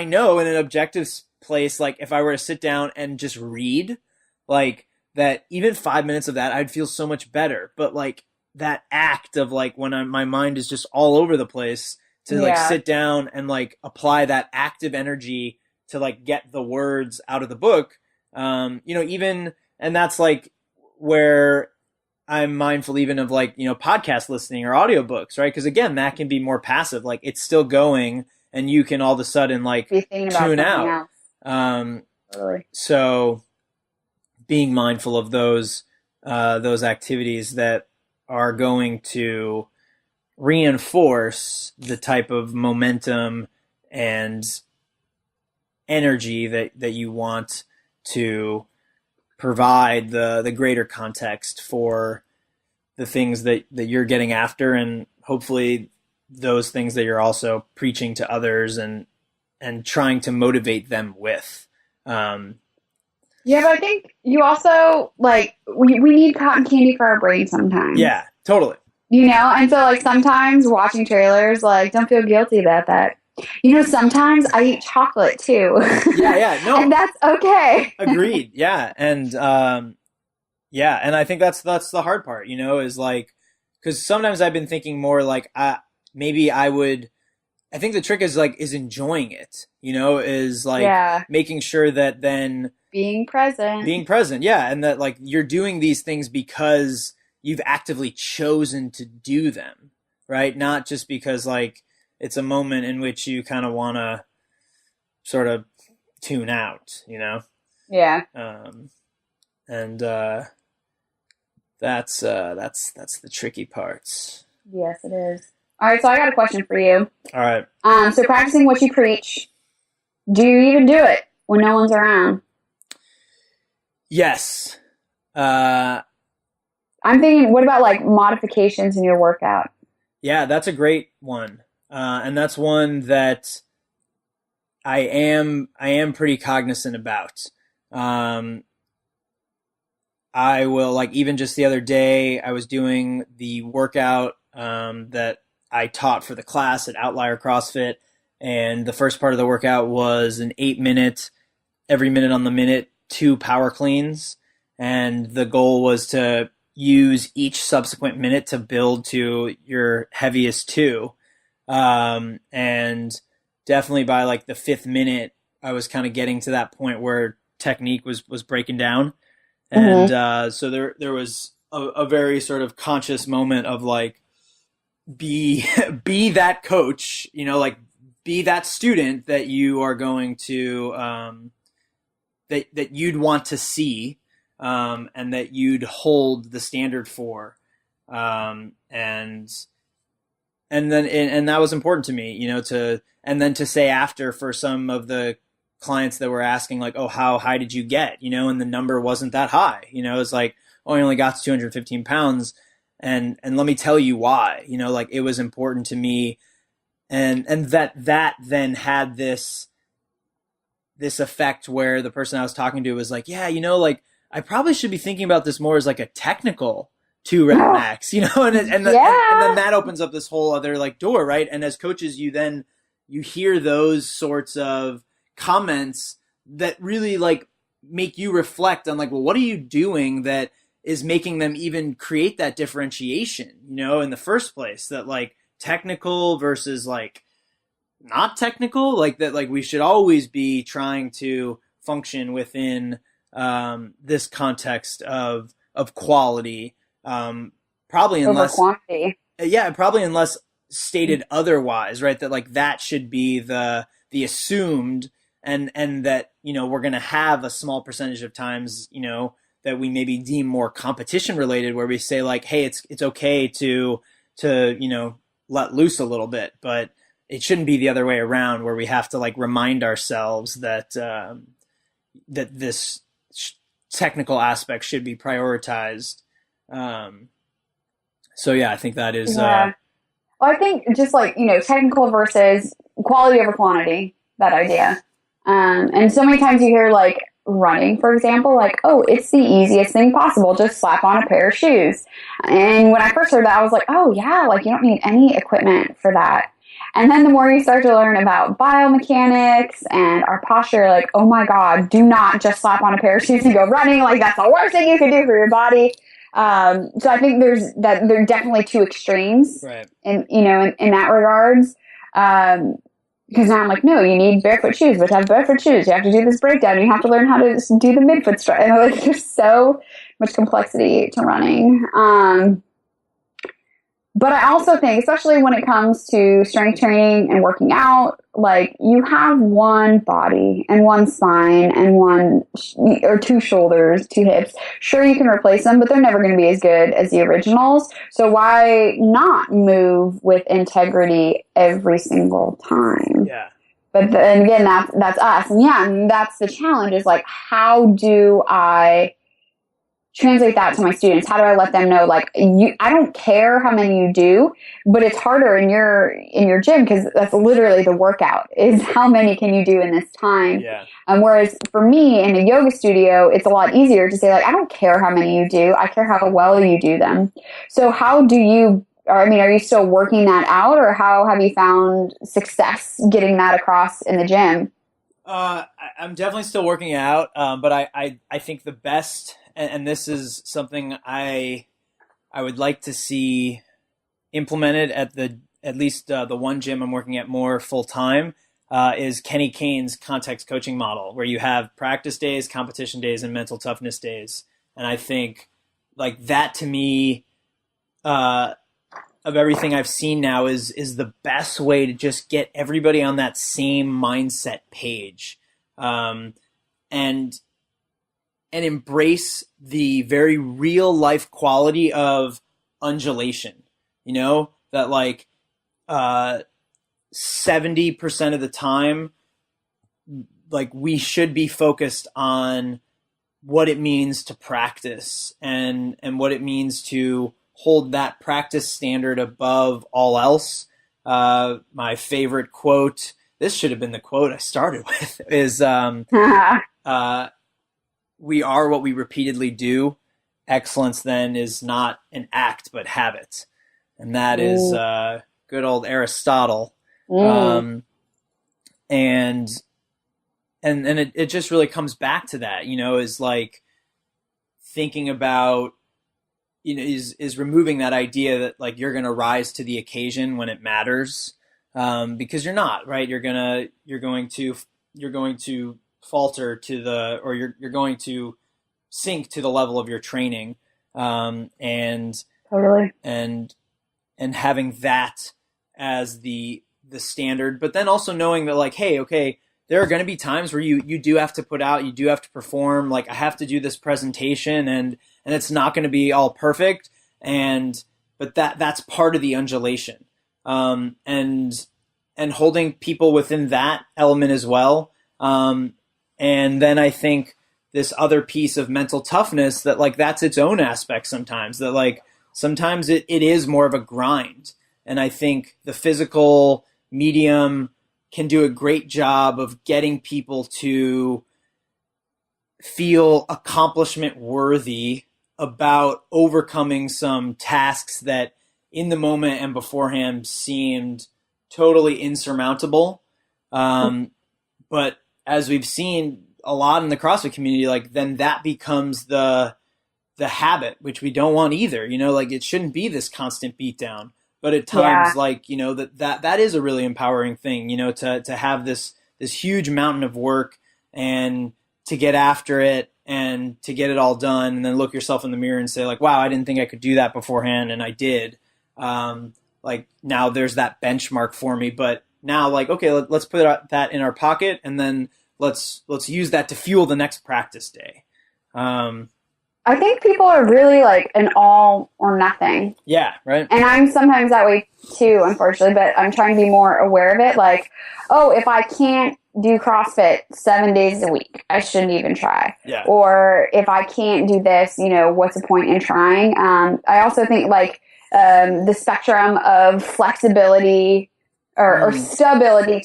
know in an objective place, like if I were to sit down and just read, like that even 5 minutes of that, I'd feel so much better. But like that act of like when my mind is just all over the place, to like sit down and like apply that active energy to like get the words out of the book, even, and that's like where I'm mindful even of like, podcast listening or audiobooks, right? Because again, that can be more passive. Like it's still going and you can all of a sudden like tune out. Totally. So being mindful of those activities that are going to reinforce the type of momentum and energy that you want to provide the greater context for the things that you're getting after, and hopefully those things that you're also preaching to others and trying to motivate them with. Yeah, but I think you also, like, we need cotton candy for our brain sometimes. Yeah, totally. And so, like, sometimes watching trailers, like, don't feel guilty about that. Sometimes I eat chocolate, too. Yeah, no. And that's okay. Agreed, yeah. And, and I think that's the hard part, is like, because sometimes I've been thinking more like, maybe I think the trick is enjoying it, is like making sure that then being present. Yeah. And that like you're doing these things because you've actively chosen to do them, right? Not just because like it's a moment in which you kind of want to sort of tune out, Yeah. And that's the tricky parts. Yes, it is. All right, so I got a question for you. All right. So practicing what you preach, do you even do it when no one's around? Yes. I'm thinking, what about like modifications in your workout? Yeah, that's a great one. And that's one that I am pretty cognizant about. I will, like, even just the other day, I was doing the workout that I taught for the class at Outlier CrossFit, and the first part of the workout was an 8-minute, every minute on the minute, 2 power cleans, and the goal was to use each subsequent minute to build to your heaviest 2. And definitely by like the 5th minute, I was kind of getting to that point where technique was breaking down. And so there was a very sort of conscious moment of like, be that coach, like be that student that you are going to, that you'd want to see, and that you'd hold the standard for. And that was important to me, and then to say after, for some of the clients that were asking like, oh, how high did you get? And the number wasn't that high. It's like, oh, I only got to 215 pounds. And let me tell you why, like it was important to me. And that then had this effect where the person I was talking to was like, yeah, like I probably should be thinking about this more as like a technical 2 rep max, and then that opens up this whole other like door, right? And as coaches, you hear those sorts of comments that really like make you reflect on like, well, what are you doing that is making them even create that differentiation, in the first place, that like technical versus like not technical, like that, like we should always be trying to function within this context of quality, probably over unless quantity. Yeah, probably unless stated otherwise, right? That like that should be the assumed, and that we're going to have a small percentage of times that we maybe deem more competition related, where we say like, hey, it's okay to let loose a little bit, but it shouldn't be the other way around, where we have to like remind ourselves that that this technical aspect should be prioritized. So yeah, I think that is. Yeah. Well, I think just like, technical versus quality over quantity, that idea. And so many times you hear like running, for example, like, oh, it's the easiest thing possible. Just slap on a pair of shoes. And when I first heard that, I was like, oh yeah, like you don't need any equipment for that. And then the more you start to learn about biomechanics and our posture, like, oh my God, do not just slap on a pair of shoes and go running. Like that's the worst thing you can do for your body. So I think there are definitely two extremes, right, in that regards. Because now I'm like, no, you need barefoot shoes, but to have barefoot shoes, you have to do this breakdown. You have to learn how to do the midfoot stride. And like, there's so much complexity to running. But I also think, especially when it comes to strength training and working out, like you have one body and one spine and or two shoulders, two hips. Sure, you can replace them, but they're never going to be as good as the originals. So why not move with integrity every single time? yeah. But then again, that's us. And yeah, and that's the challenge, is like, how do I translate that to my students? How do I let them know, like, I don't care how many you do, but it's harder in your gym, because that's literally the workout, is how many can you do in this time. Yeah. Whereas for me in a yoga studio, it's a lot easier to say, like, I don't care how many you do, I care how well you do them. So how do you, are you still working that out, or how have you found success getting that across in the gym? I'm definitely still working out, but I think the best, and this is something I would like to see implemented at least the one gym I'm working at more full time, is Kane's context coaching model, where you have practice days, competition days, and mental toughness days. And I think like that, to me, of everything I've seen now, is the best way to just get everybody on that same mindset page, and embrace the very real life quality of undulation. That like 70% of the time, like we should be focused on what it means to practice, and what it means to hold that practice standard above all else. My favorite quote, this should have been the quote I started with, is we are what we repeatedly do. Excellence then is not an act, but habit. And that is good old Aristotle. And it just really comes back to that, is like thinking about, is removing that idea that like you're going to rise to the occasion when it matters, because you're not, right? You're going to falter or you're going to sink to the level of your training, and Totally. and having that as the standard, but then also knowing that like, hey, okay, there are going to be times where you do have to put out, you do have to perform. Like I have to do this presentation, and it's not going to be all perfect, but that's part of the undulation, and holding people within that element as well. And then I think this other piece of mental toughness, that like that's its own aspect sometimes, that like sometimes it is more of a grind. And I think the physical medium can do a great job of getting people to feel accomplishment worthy about overcoming some tasks that in the moment and beforehand seemed totally insurmountable. But as we've seen, a lot in the CrossFit community, like then that becomes the habit, which we don't want either. Like it shouldn't be this constant beatdown. But at times, Yeah. like, that is a really empowering thing, to have this huge mountain of work and to get after it and to get it all done and then look yourself in the mirror and say like, wow, I didn't think I could do that beforehand. And I did. Like now there's that benchmark for me, but now like, okay, let's put that in our pocket and then let's use that to fuel the next practice day. I think people are really like an all or nothing. Yeah, right. And I'm sometimes that way too, unfortunately, but I'm trying to be more aware of it. Like, oh, if I can't do CrossFit 7 days a week, I shouldn't even try. Yeah. Or if I can't do this, what's the point in trying? I also think like the spectrum of flexibility or stability,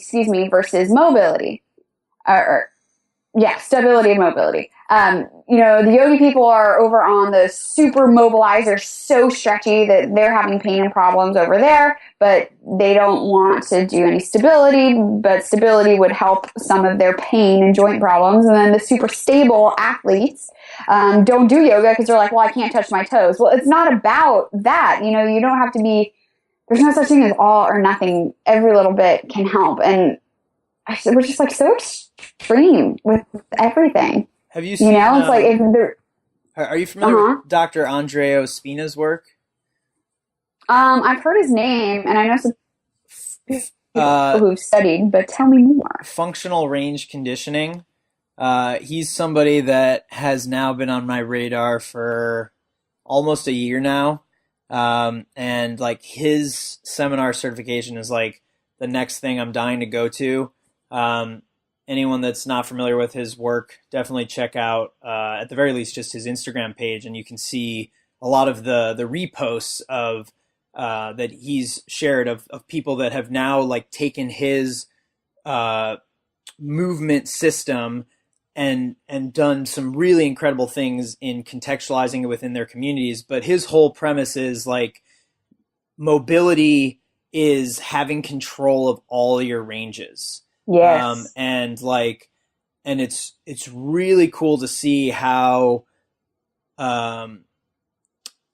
versus mobility. Stability and mobility. The yogi people are over on the super mobilizer, so stretchy that they're having pain and problems over there, but they don't want to do any stability, but stability would help some of their pain and joint problems. And then the super stable athletes don't do yoga because they're like, well, I can't touch my toes. Well, it's not about that. You don't have to be, there's no such thing as all or nothing. Every little bit can help. And we're just like so extreme with everything. Have you seen? It's like if they're. Are you familiar with Dr. Andreo Spina's work? I've heard his name, and I know some people who've studied. But tell me more. Functional range conditioning. He's somebody that has now been on my radar for almost a year now, and like his seminar certification is like the next thing I'm dying to go to. Anyone that's not familiar with his work, definitely check out, at the very least, just his Instagram page, and you can see a lot of the reposts of that he's shared of people that have now like taken his movement system and done some really incredible things in contextualizing it within their communities. But his whole premise is like mobility is having control of all your ranges. Yes. And it's really cool to see how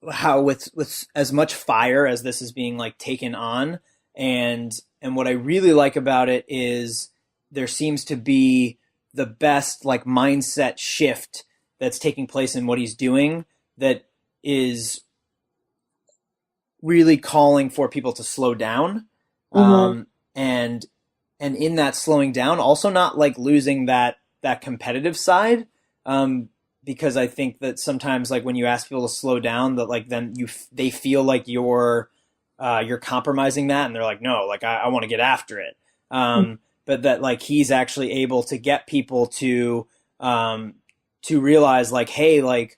with as much fire as this is being like taken on, and what I really like about it is there seems to be the best like mindset shift that's taking place in what he's doing that is really calling for people to slow down. And in that slowing down, also not like losing that competitive side, because I think that sometimes like when you ask people to slow down, that like then they feel like you're compromising that, and they're like, no, like I want to get after it. But that like he's actually able to get people to realize like, hey, like,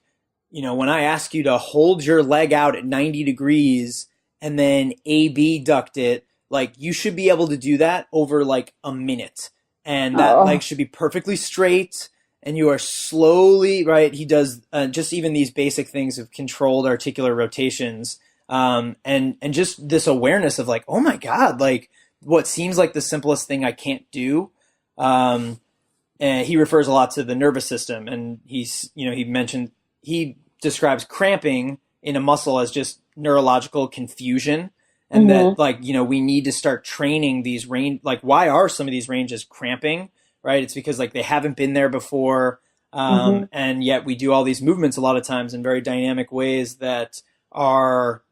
when I ask you to hold your leg out at 90 degrees and then AB duct it, like you should be able to do that over like a minute, and that leg should be perfectly straight, and you are slowly, right? He does just even these basic things of controlled articular rotations, and just this awareness of like, oh my God, like what seems like the simplest thing I can't do. And he refers a lot to the nervous system, and he describes cramping in a muscle as just neurological confusion. And that, like, we need to start training these range. Like, why are some of these ranges cramping, right? It's because, like, they haven't been there before. And yet we do all these movements a lot of times in very dynamic ways that we're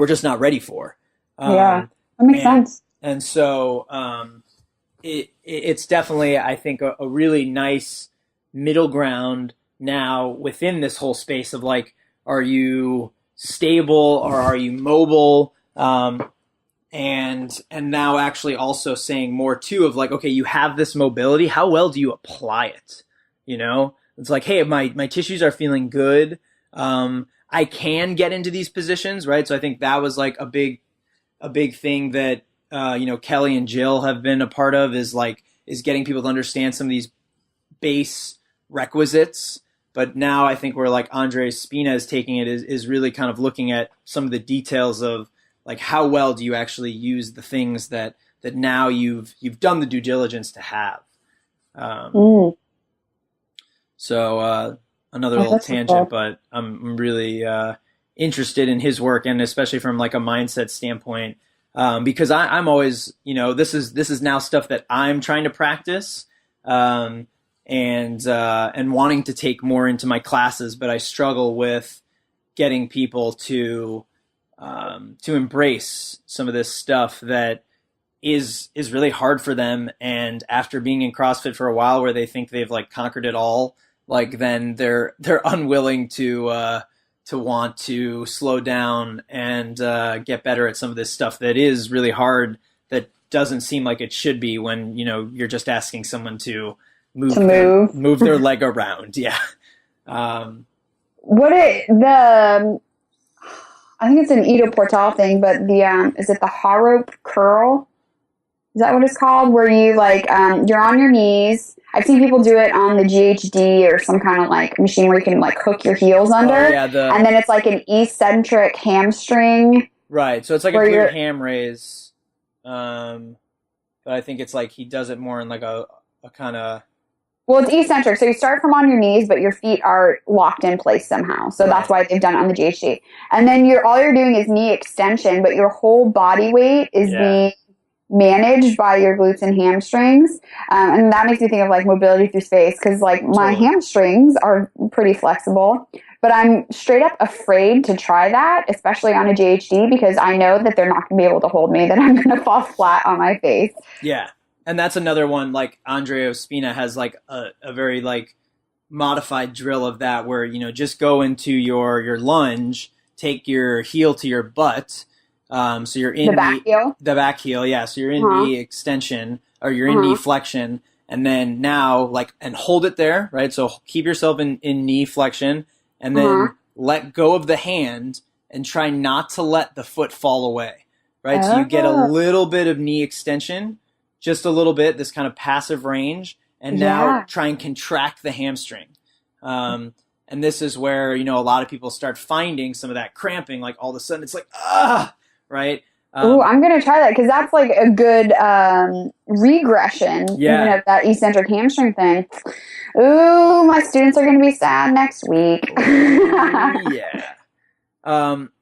just not ready for. Yeah, that makes sense. And so it's definitely, I think, a really nice middle ground now within this whole space of, like, are you stable or are you mobile? And now actually also saying more too of like, okay, you have this mobility. How well do you apply it? It's like, hey, my tissues are feeling good. I can get into these positions, right? So I think that was like a big thing that, Kelly and Jill have been a part of is getting people to understand some of these base requisites. But now I think where like Andreo Spina is taking it is really kind of looking at some of the details of, like, how well do you actually use the things that now you've done the due diligence to have? So another Oh, little that's so tangent, cool. but I'm really interested in his work, and especially from like a mindset standpoint, because I'm always, this is now stuff that I'm trying to practice, um, and wanting to take more into my classes, but I struggle with getting people to embrace some of this stuff that is really hard for them. And after being in CrossFit for a while, where they think they've like conquered it all, like then they're unwilling to want to slow down and get better at some of this stuff that is really hard, that doesn't seem like it should be when you're just asking someone to To move their move. move their leg around. Yeah. um, What it the I think it's an Ido Portal thing, but the is it the Harrope curl? Is that what it's called? Where you like you're on your knees. I've seen people do it on the GHD or some kind of like machine where you can like hook your heels under, oh yeah, and then it's like an eccentric hamstring right. So it's like a where glute you're. ham raise, but I think it's like he does it more in like a kind of Well, it's eccentric. So you start from on your knees, but your feet are locked in place somehow. So that's right. why they've done it on the GHD. And then all you're doing is knee extension, but your whole body weight is Yeah, being managed by your glutes and hamstrings. And that makes me think of like mobility through space, because like my totally. hamstrings are pretty flexible, but I'm straight up afraid to try that, especially on a GHD, because I know that they're not going to be able to hold me, that I'm going to fall flat on my face. Yeah. And that's another one, like Andreo Spina has like a very like modified drill of that, where, just go into your lunge, take your heel to your butt. So you're The in back heel. the back heel. Yeah. So you're in Uh-huh. knee extension, or you're in knee Uh-huh. flexion. And then now like, and hold it there, right? So keep yourself in knee flexion, and Uh-huh. then let go of the hand and try not to let the foot fall away, right? So you get a Oh, little bit of knee extension, just a little bit, this kind of passive range, and now yeah. try and contract the hamstring. And this is where, a lot of people start finding some of that cramping, like all of a sudden it's like, right? Ooh, I'm going to try that, because that's like a good regression, even Yeah. of that eccentric hamstring thing. Ooh, my students are going to be sad next week. Yeah.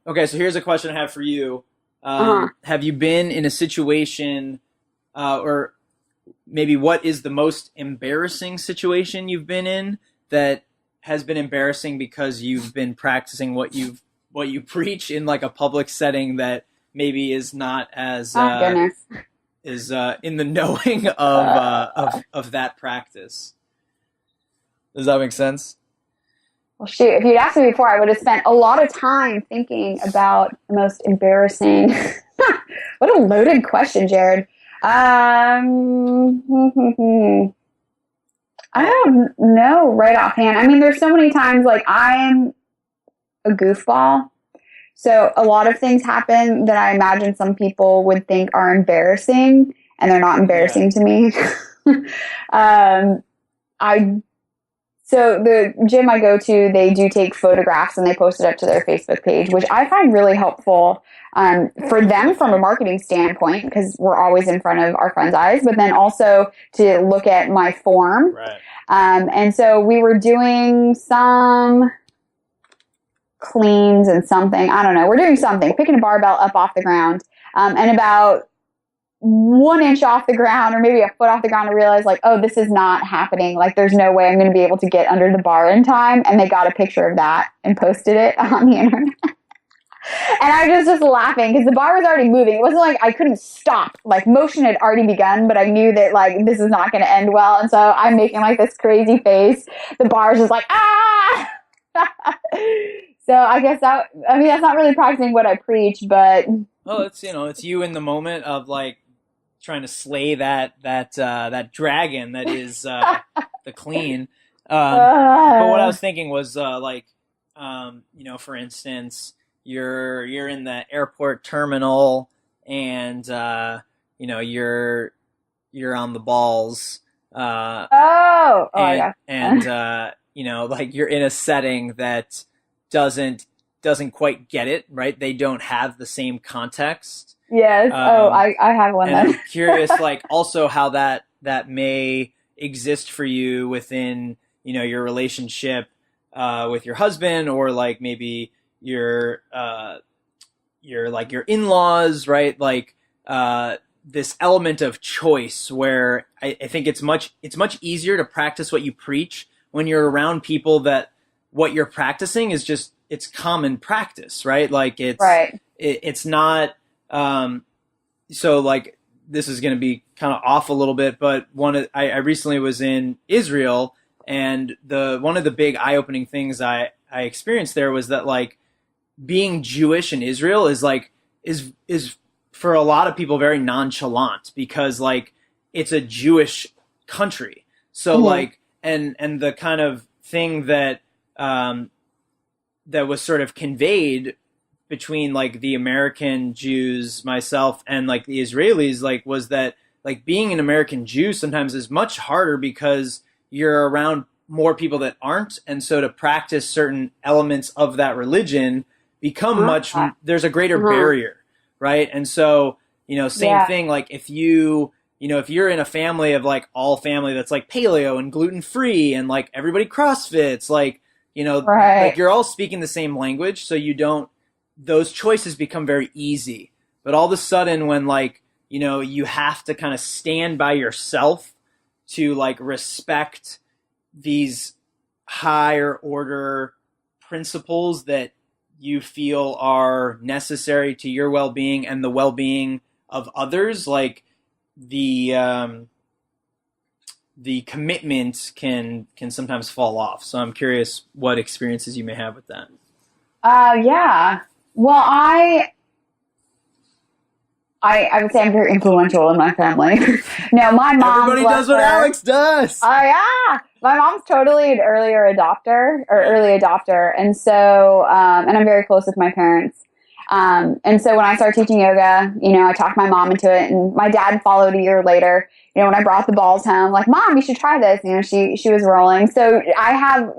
Okay, so here's a question I have for you. Uh-huh. Have you been in a situation, or maybe what is the most embarrassing situation you've been in that has been embarrassing because you've been practicing what you preach in like a public setting that maybe is not as Oh, goodness. is in the knowing of that practice? Does that make sense? Well, shoot, if you'd asked me before, I would have spent a lot of time thinking about the most embarrassing. What a loaded question, Jared. I don't know right offhand. I mean, there's so many times like I'm a goofball. So a lot of things happen that I imagine some people would think are embarrassing, and they're not Yeah. embarrassing to me. I So the gym I go to, they do take photographs and they post it up to their Facebook page, which I find really helpful for them from a marketing standpoint, because we're always in front of our friends' eyes, but then also to look at my form. Right. And so we were doing some cleans and something. I don't know. We're doing something, picking a barbell up off the ground. And about 1 inch off the ground, or maybe a foot off the ground, I realized like, oh, this is not happening. Like, there's no way I'm going to be able to get under the bar in time. And they got a picture of that and posted it on the internet. And I was just laughing because the bar was already moving. It wasn't like I couldn't stop. Like, motion had already begun, but I knew that like this is not going to end well. And so I'm making like this crazy face. The bar's just like, ah! So I guess that's not really practicing what I preach, but Well, it's you in the moment of like trying to slay that dragon that is the clean. But what I was thinking was for instance, you're in the airport terminal, and you're on the balls. yeah. And like you're in a setting that doesn't quite get it, right? They don't have the same context. Yes. I have one And then. I'm curious, like, also how that may exist for you within, your relationship with your husband, or like maybe your like your in-laws, right? Like this element of choice where I think it's much easier to practice what you preach when you're around people that what you're practicing is just, it's common practice, right? Like it's not, so like, this is going to be kind of off a little bit, but I recently was in Israel, and one of the big eye-opening things I experienced there was that like being Jewish in Israel is for a lot of people very nonchalant, because like it's a Jewish country. So like, and the kind of thing that that was sort of conveyed between like the American Jews, myself, and like the Israelis, like was that like being an American Jew sometimes is much harder because you're around more people that aren't. And so to practice certain elements of that religion become there's a greater barrier, right? And so, same thing, like if you're in a family of like all family that's like paleo and gluten-free and like everybody CrossFits, like, like you're all speaking the same language. So those choices become very easy. But all of a sudden when like, you have to kind of stand by yourself to like respect these higher order principles that you feel are necessary to your well-being and the well-being of others, like the commitment can sometimes fall off. So I'm curious what experiences you may have with that. Yeah. Well, I would say I'm very influential in my family. No, my mom. Everybody does what Alex does. Oh yeah, my mom's totally an early adopter, and so and I'm very close with my parents. And so when I started teaching yoga, I talked my mom into it, and my dad followed a year later. When I brought the balls home, like, Mom, you should try this. She was rolling. So I have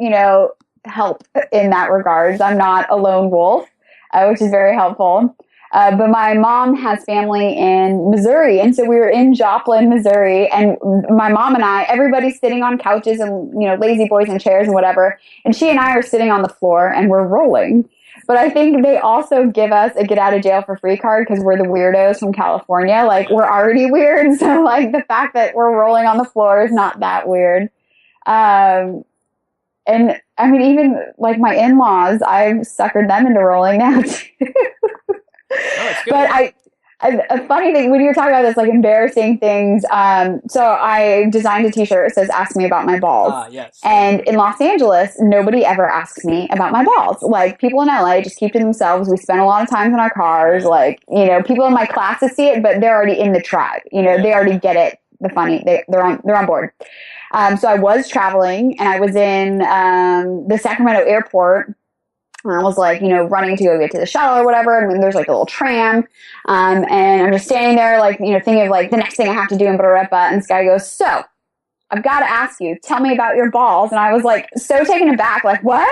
help in that regard. I'm not a lone wolf, which is very helpful. But my mom has family in Missouri. And so we were in Joplin, Missouri, and my mom and I, everybody's sitting on couches and, lazy boys in chairs and whatever. And she and I are sitting on the floor and we're rolling. But I think they also give us a get out of jail for free card because we're the weirdos from California. Like, we're already weird. So like the fact that we're rolling on the floor is not that weird. And I mean, even like my in-laws, I've suckered them into rolling now too. But a funny thing, when you were talking about this, like embarrassing things, so I designed a t-shirt that says, "Ask me about my balls." Yes. And in Los Angeles, nobody ever asks me about my balls. Like, people in LA just keep to themselves. We spend a lot of time in our cars. Like, people in my classes see it, but they're already in the tribe. They already get it. They're on board. So I was traveling, and I was in the Sacramento airport. And I was like, running to go get to the shuttle or whatever. And then there's like a little tram. And I'm just standing there, like, thinking of like the next thing I have to do in Barepa. And this guy goes, "So I've got to ask you, tell me about your balls." And I was like, so taken aback, like, what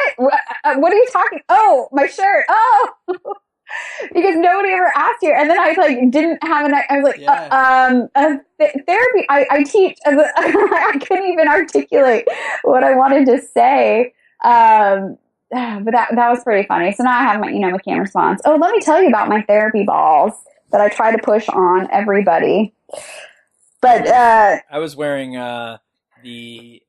are you talking? Oh, my shirt. Oh, because nobody ever asked you. And then I like didn't have I was like, therapy. I teach. I couldn't even articulate what I wanted to say. But that was pretty funny. So now I have my McCann response. Oh, let me tell you about my therapy balls that I try to push on everybody. But I was wearing the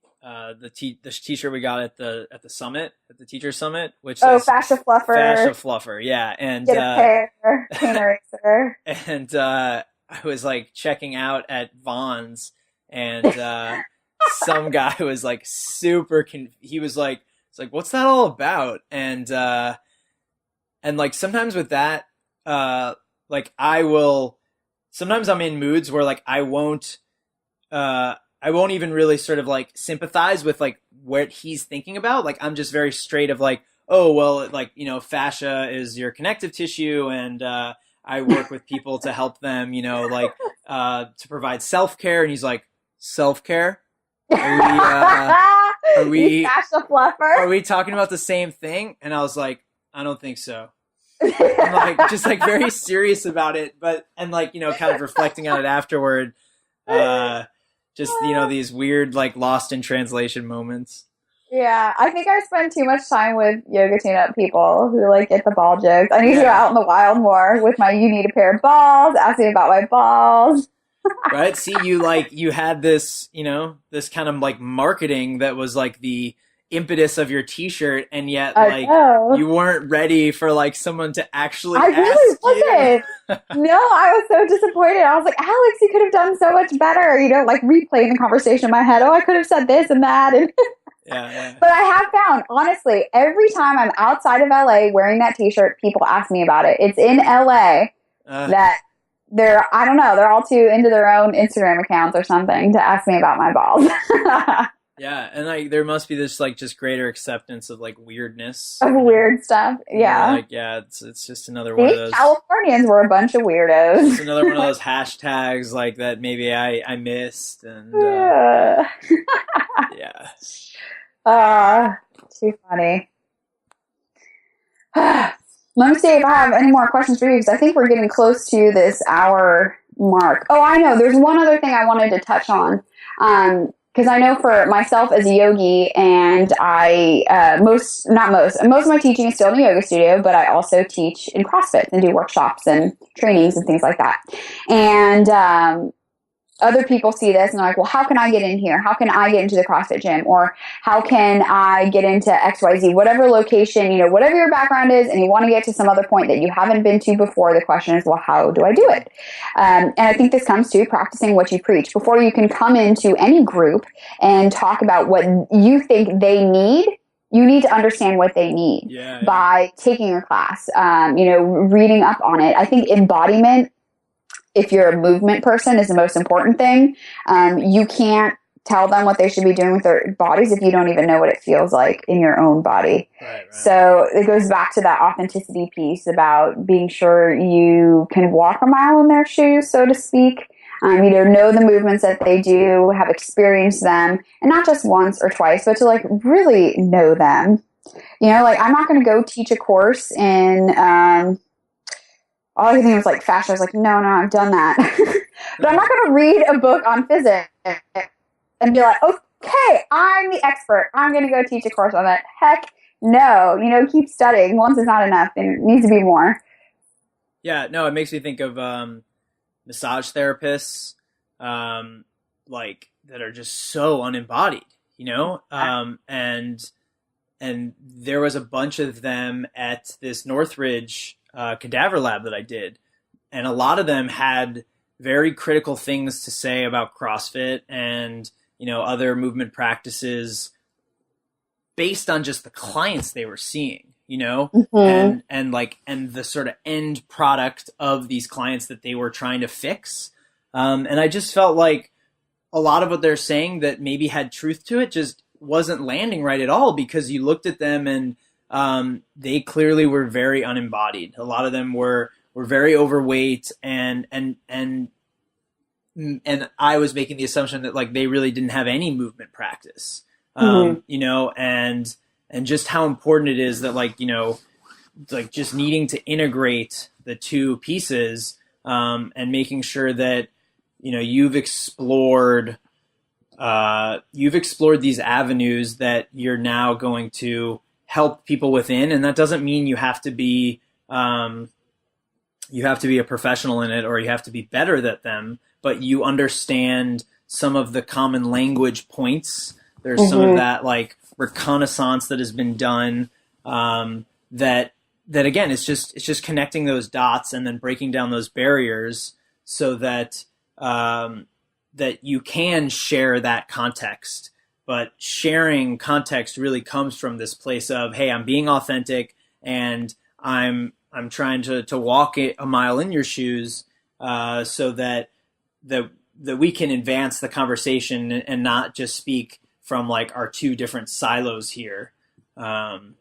t-shirt we got at the summit, at the teacher summit, which says Fascia Fluffer, yeah, and get a pain eraser. And I was like checking out at Vaughn's, and some guy was like super he was like, it's like, "What's that all about?" And like sometimes with that, like sometimes I'm in moods where like I won't even really sort of like sympathize with like what he's thinking about. Like, I'm just very straight of like, oh, well, like, fascia is your connective tissue, and I work with people to help them, like to provide self-care. And he's like, "Self-care? Are we Fascia Fluffer? Are we talking about the same thing?" And I was like, "I don't think so." I'm like, just like very serious about it, and like, kind of reflecting on it afterward. Just, these weird, like, lost in translation moments. Yeah, I think I spend too much time with yoga tune-up people who like get the ball jokes. I need to go Yeah. out in the wild more with my you need a pair of balls, ask me about my balls. Right? See, you had this, this kind of like marketing that was like the impetus of your t-shirt, and yet I like know. you weren't ready for like someone to actually I really ask you. wasn't. No, I was so disappointed. I was like, Alex, you could have done so much better. Like replaying the conversation in my head. Oh, I could have said this and that. And Yeah, yeah. but I have found, honestly, every time I'm outside of LA wearing that t-shirt, people ask me about it. It's in LA that I don't know, they're all too into their own Instagram accounts or something to ask me about my balls. Yeah, and like there must be this like just greater acceptance of like weirdness. Of weird stuff. Yeah. Like, yeah, it's just another one of those. Californians were a bunch of weirdos. It's another one of those hashtags like that maybe I missed, and yeah. Too funny. Let me see if I have any more questions for you, because I think we're getting close to this hour mark. Oh, I know. There's one other thing I wanted to touch on. Because I know for myself as a yogi, and most of my teaching is still in the yoga studio, but I also teach in CrossFit and do workshops and trainings and things like that. And other people see this and they're like, well, how can I get in here? How can I get into the CrossFit gym? Or how can I get into XYZ? Whatever location, whatever your background is, and you want to get to some other point that you haven't been to before, the question is, well, how do I do it? And I think this comes to practicing what you preach. Before you can come into any group and talk about what you think they need, you need to understand what they need by taking your class, reading up on it. I think embodiment, if you're a movement person, is the most important thing. You can't tell them what they should be doing with their bodies if you don't even know what it feels like in your own body. Right. So it goes back to that authenticity piece about being sure you can walk a mile in their shoes, so to speak. Know the movements that they do, have experienced them, and not just once or twice, but to like really know them. I'm not going to go teach a course in, all I could think was like fashion. I was like, no, I've done that. But I'm not going to read a book on physics and be like, okay, I'm the expert. I'm going to go teach a course on that. Heck no. Keep studying. Once is not enough. There needs to be more. Yeah, no, it makes me think of massage therapists like that are just so unembodied, and there was a bunch of them at this Northridge cadaver lab that I did, and a lot of them had very critical things to say about CrossFit and other movement practices based on just the clients they were seeing, and the sort of end product of these clients that they were trying to fix, and I just felt like a lot of what they're saying that maybe had truth to it just wasn't landing right at all, because you looked at them and they clearly were very unembodied. A lot of them were very overweight, and I was making the assumption that like they really didn't have any movement practice, and just how important it is that like just needing to integrate the two pieces, and making sure that you've explored these avenues that you're now going to help people within. And that doesn't mean you have to be a professional in it, or you have to be better than them, but you understand some of the common language points. There's some of that like reconnaissance that has been done, that again, it's just connecting those dots and then breaking down those barriers so that that you can share that context. But sharing context really comes from this place of, hey, I'm being authentic, and I'm trying to walk a mile in your shoes, so that we can advance the conversation and not just speak from like our two different silos here. Two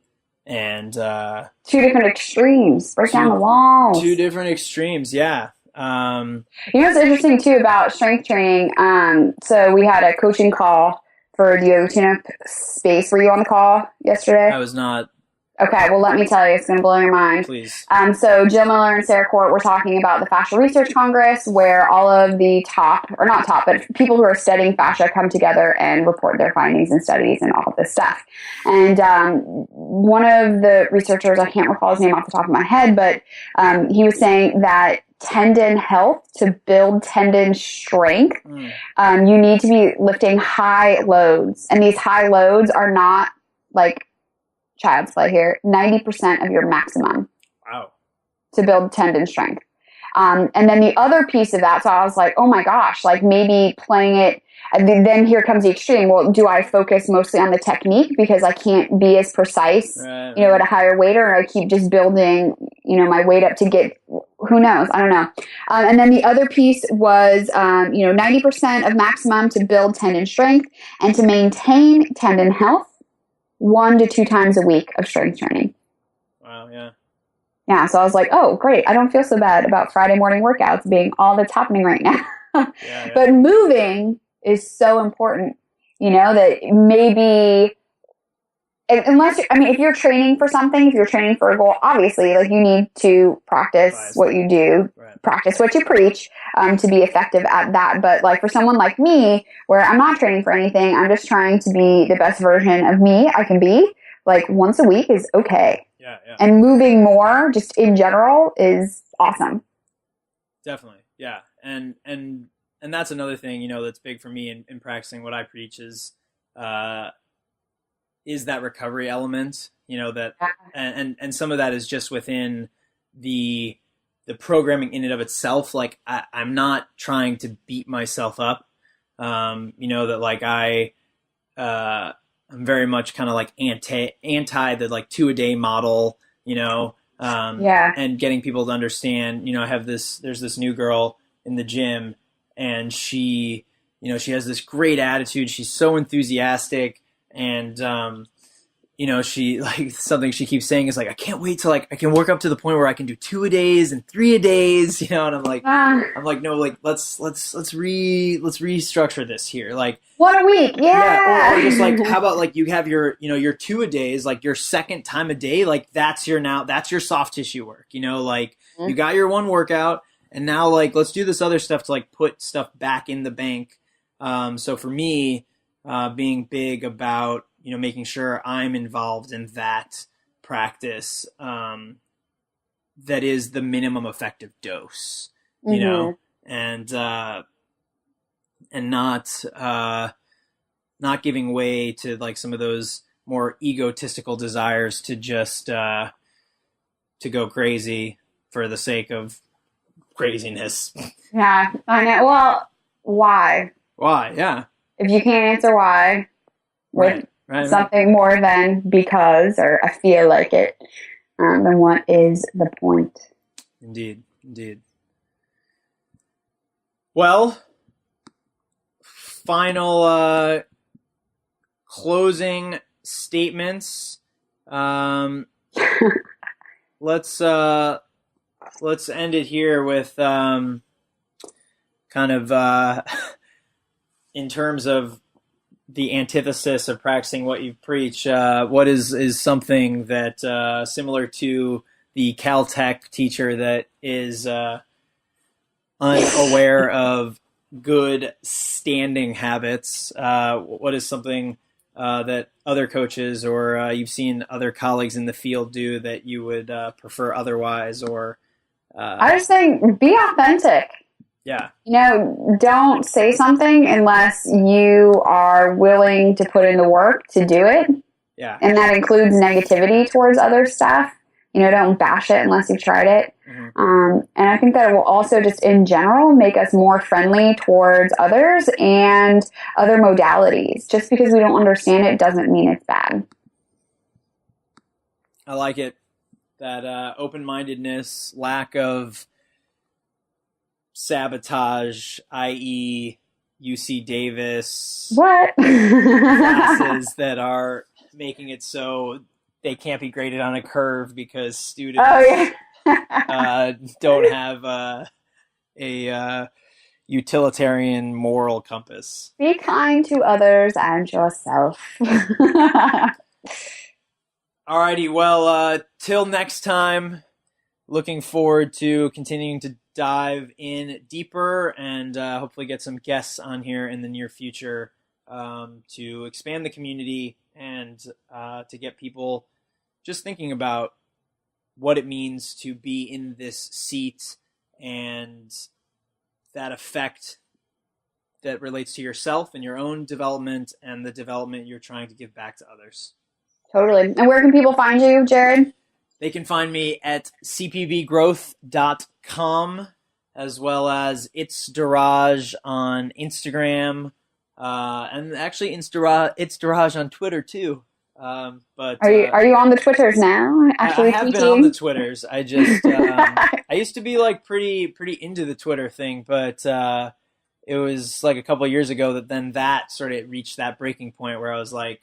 different extremes. Break down the walls. Two different extremes, yeah. What's interesting too about strength training? So we had a coaching call for the yoga tune-up space. Were you on the call yesterday? I was not. Okay, well, let me tell you, it's going to blow your mind. Please. So Jill Miller and Sarah Court were talking about the Fascia Research Congress, where all of the top, or not top, but people who are studying fascia come together and report their findings and studies and all of this stuff. And one of the researchers, I can't recall his name off the top of my head, but he was saying that tendon health, to build tendon strength, you need to be lifting high loads. And these high loads are not like child's play here, 90% of your maximum. Wow. To build tendon strength. And then the other piece of that, so I was like, oh my gosh, like maybe playing it, and then here comes the extreme. Well, do I focus mostly on the technique because I can't be as precise, at a higher weight, or I keep just building, my weight up to get, who knows? I don't know. And then the other piece was, 90% of maximum to build tendon strength and to maintain tendon health, 1 to 2 times a week of strength training. Wow, yeah. Yeah, so I was like, oh, great. I don't feel so bad about Friday morning workouts being all that's happening right now. Yeah. But moving is so important, that maybe, unless, if you're training for something, if you're training for a goal, obviously, like, you need to practice what you do, practice what you preach, to be effective at that. But like for someone like me, where I'm not training for anything, I'm just trying to be the best version of me I can be, like once a week is okay. Yeah. And moving more just in general is awesome. Definitely. Yeah. And that's another thing, that's big for me in practicing what I preach is that recovery element, that, and some of that is just within the programming in and of itself. Like I'm not trying to beat myself up. That like I'm very much kind of like anti the like 2-a-day model, and getting people to understand, there's this new girl in the gym, and she has this great attitude. She's so enthusiastic, and, she like something she keeps saying is like, I can't wait till like I can work up to the point where I can do 2-a-days and 3-a-days, and I'm like, no, like let's restructure this here. Like 1 a week. Yeah. Or just like, how about like you have your, your 2-a-days, like your second time a day, like that's your soft tissue work, like you got your one workout, and now like, let's do this other stuff to like put stuff back in the bank. So for me, being big about, making sure I'm involved in that practice, that is the minimum effective dose, and not giving way to like some of those more egotistical desires to just, to go crazy for the sake of craziness. Yeah, I know. Well, why? Why? Yeah. If you can't answer why with something more than because, or I feel like it, then what is the point? Indeed. Well, final closing statements. Let's end it here with kind of in terms of the antithesis of practicing what you preach. What is something that similar to the Caltech teacher that is unaware of good standing habits? What is something that other coaches or you've seen other colleagues in the field do that you would prefer otherwise? Or I just think be authentic. Yeah. Don't say something unless you are willing to put in the work to do it. Yeah. And that includes negativity towards other staff. Don't bash it unless you've tried it. Mm-hmm. And I think that it will also just in general make us more friendly towards others and other modalities. Just because we don't understand it doesn't mean it's bad. I like it. That open-mindedness, lack of sabotage, i.e. UC Davis classes that are making it so they can't be graded on a curve because students don't have a utilitarian moral compass. Be kind to others and yourself. Alrighty, well, till next time, looking forward to continuing to dive in deeper and hopefully get some guests on here in the near future to expand the community and to get people just thinking about what it means to be in this seat and that effect that relates to yourself and your own development and the development you're trying to give back to others. Totally. And where can people find you, Jared? They can find me at cpvgrowth.com as well as It's Daraj on Instagram and actually It's Daraj on Twitter too. But are you on the Twitters now? Actually, I have been on the Twitters. I just I used to be like pretty into the Twitter thing, but it was like a couple of years ago that sort of reached that breaking point where I was like,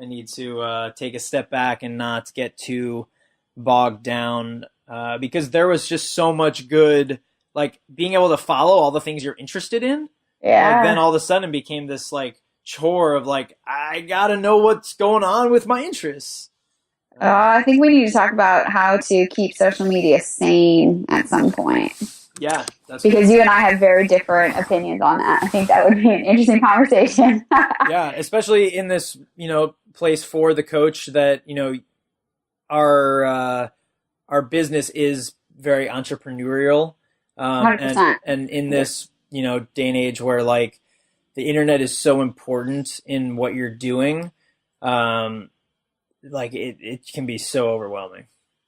I need to take a step back and not get too bogged down because there was just so much good, like being able to follow all the things you're interested in. Yeah. Like, then all of a sudden became this like chore of like, I gotta know what's going on with my interests. I think we need to talk about how to keep social media sane at some point. Yeah. Because you and I have very different opinions on that. I think that would be an interesting conversation. Yeah, especially in this, place for the coach that, our business is very entrepreneurial. 100%. And in this, day and age where like the internet is so important in what you're doing, like it can be so overwhelming.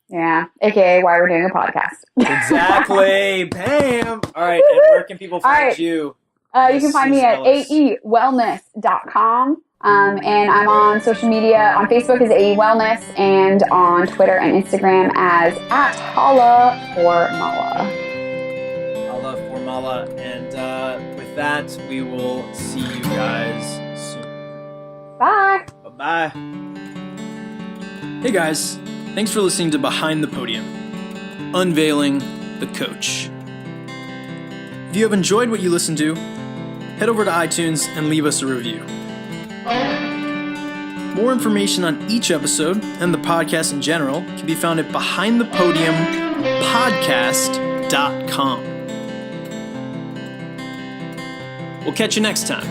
Yeah, aka why we're doing a podcast. Exactly. Bam. All right, and where can people find you? You can find me at aewellness.com. And I'm on social media. On Facebook as AE Wellness and on Twitter and Instagram as @HollaForMala. Holla for Mala. And with that, we will see you guys soon. Bye. Bye-bye. Hey guys, thanks for listening to Behind the Podium, Unveiling the Coach. If you have enjoyed what you listened to, head over to iTunes and leave us a review. More information on each episode and the podcast in general can be found at BehindThePodiumPodcast.com. We'll catch you next time.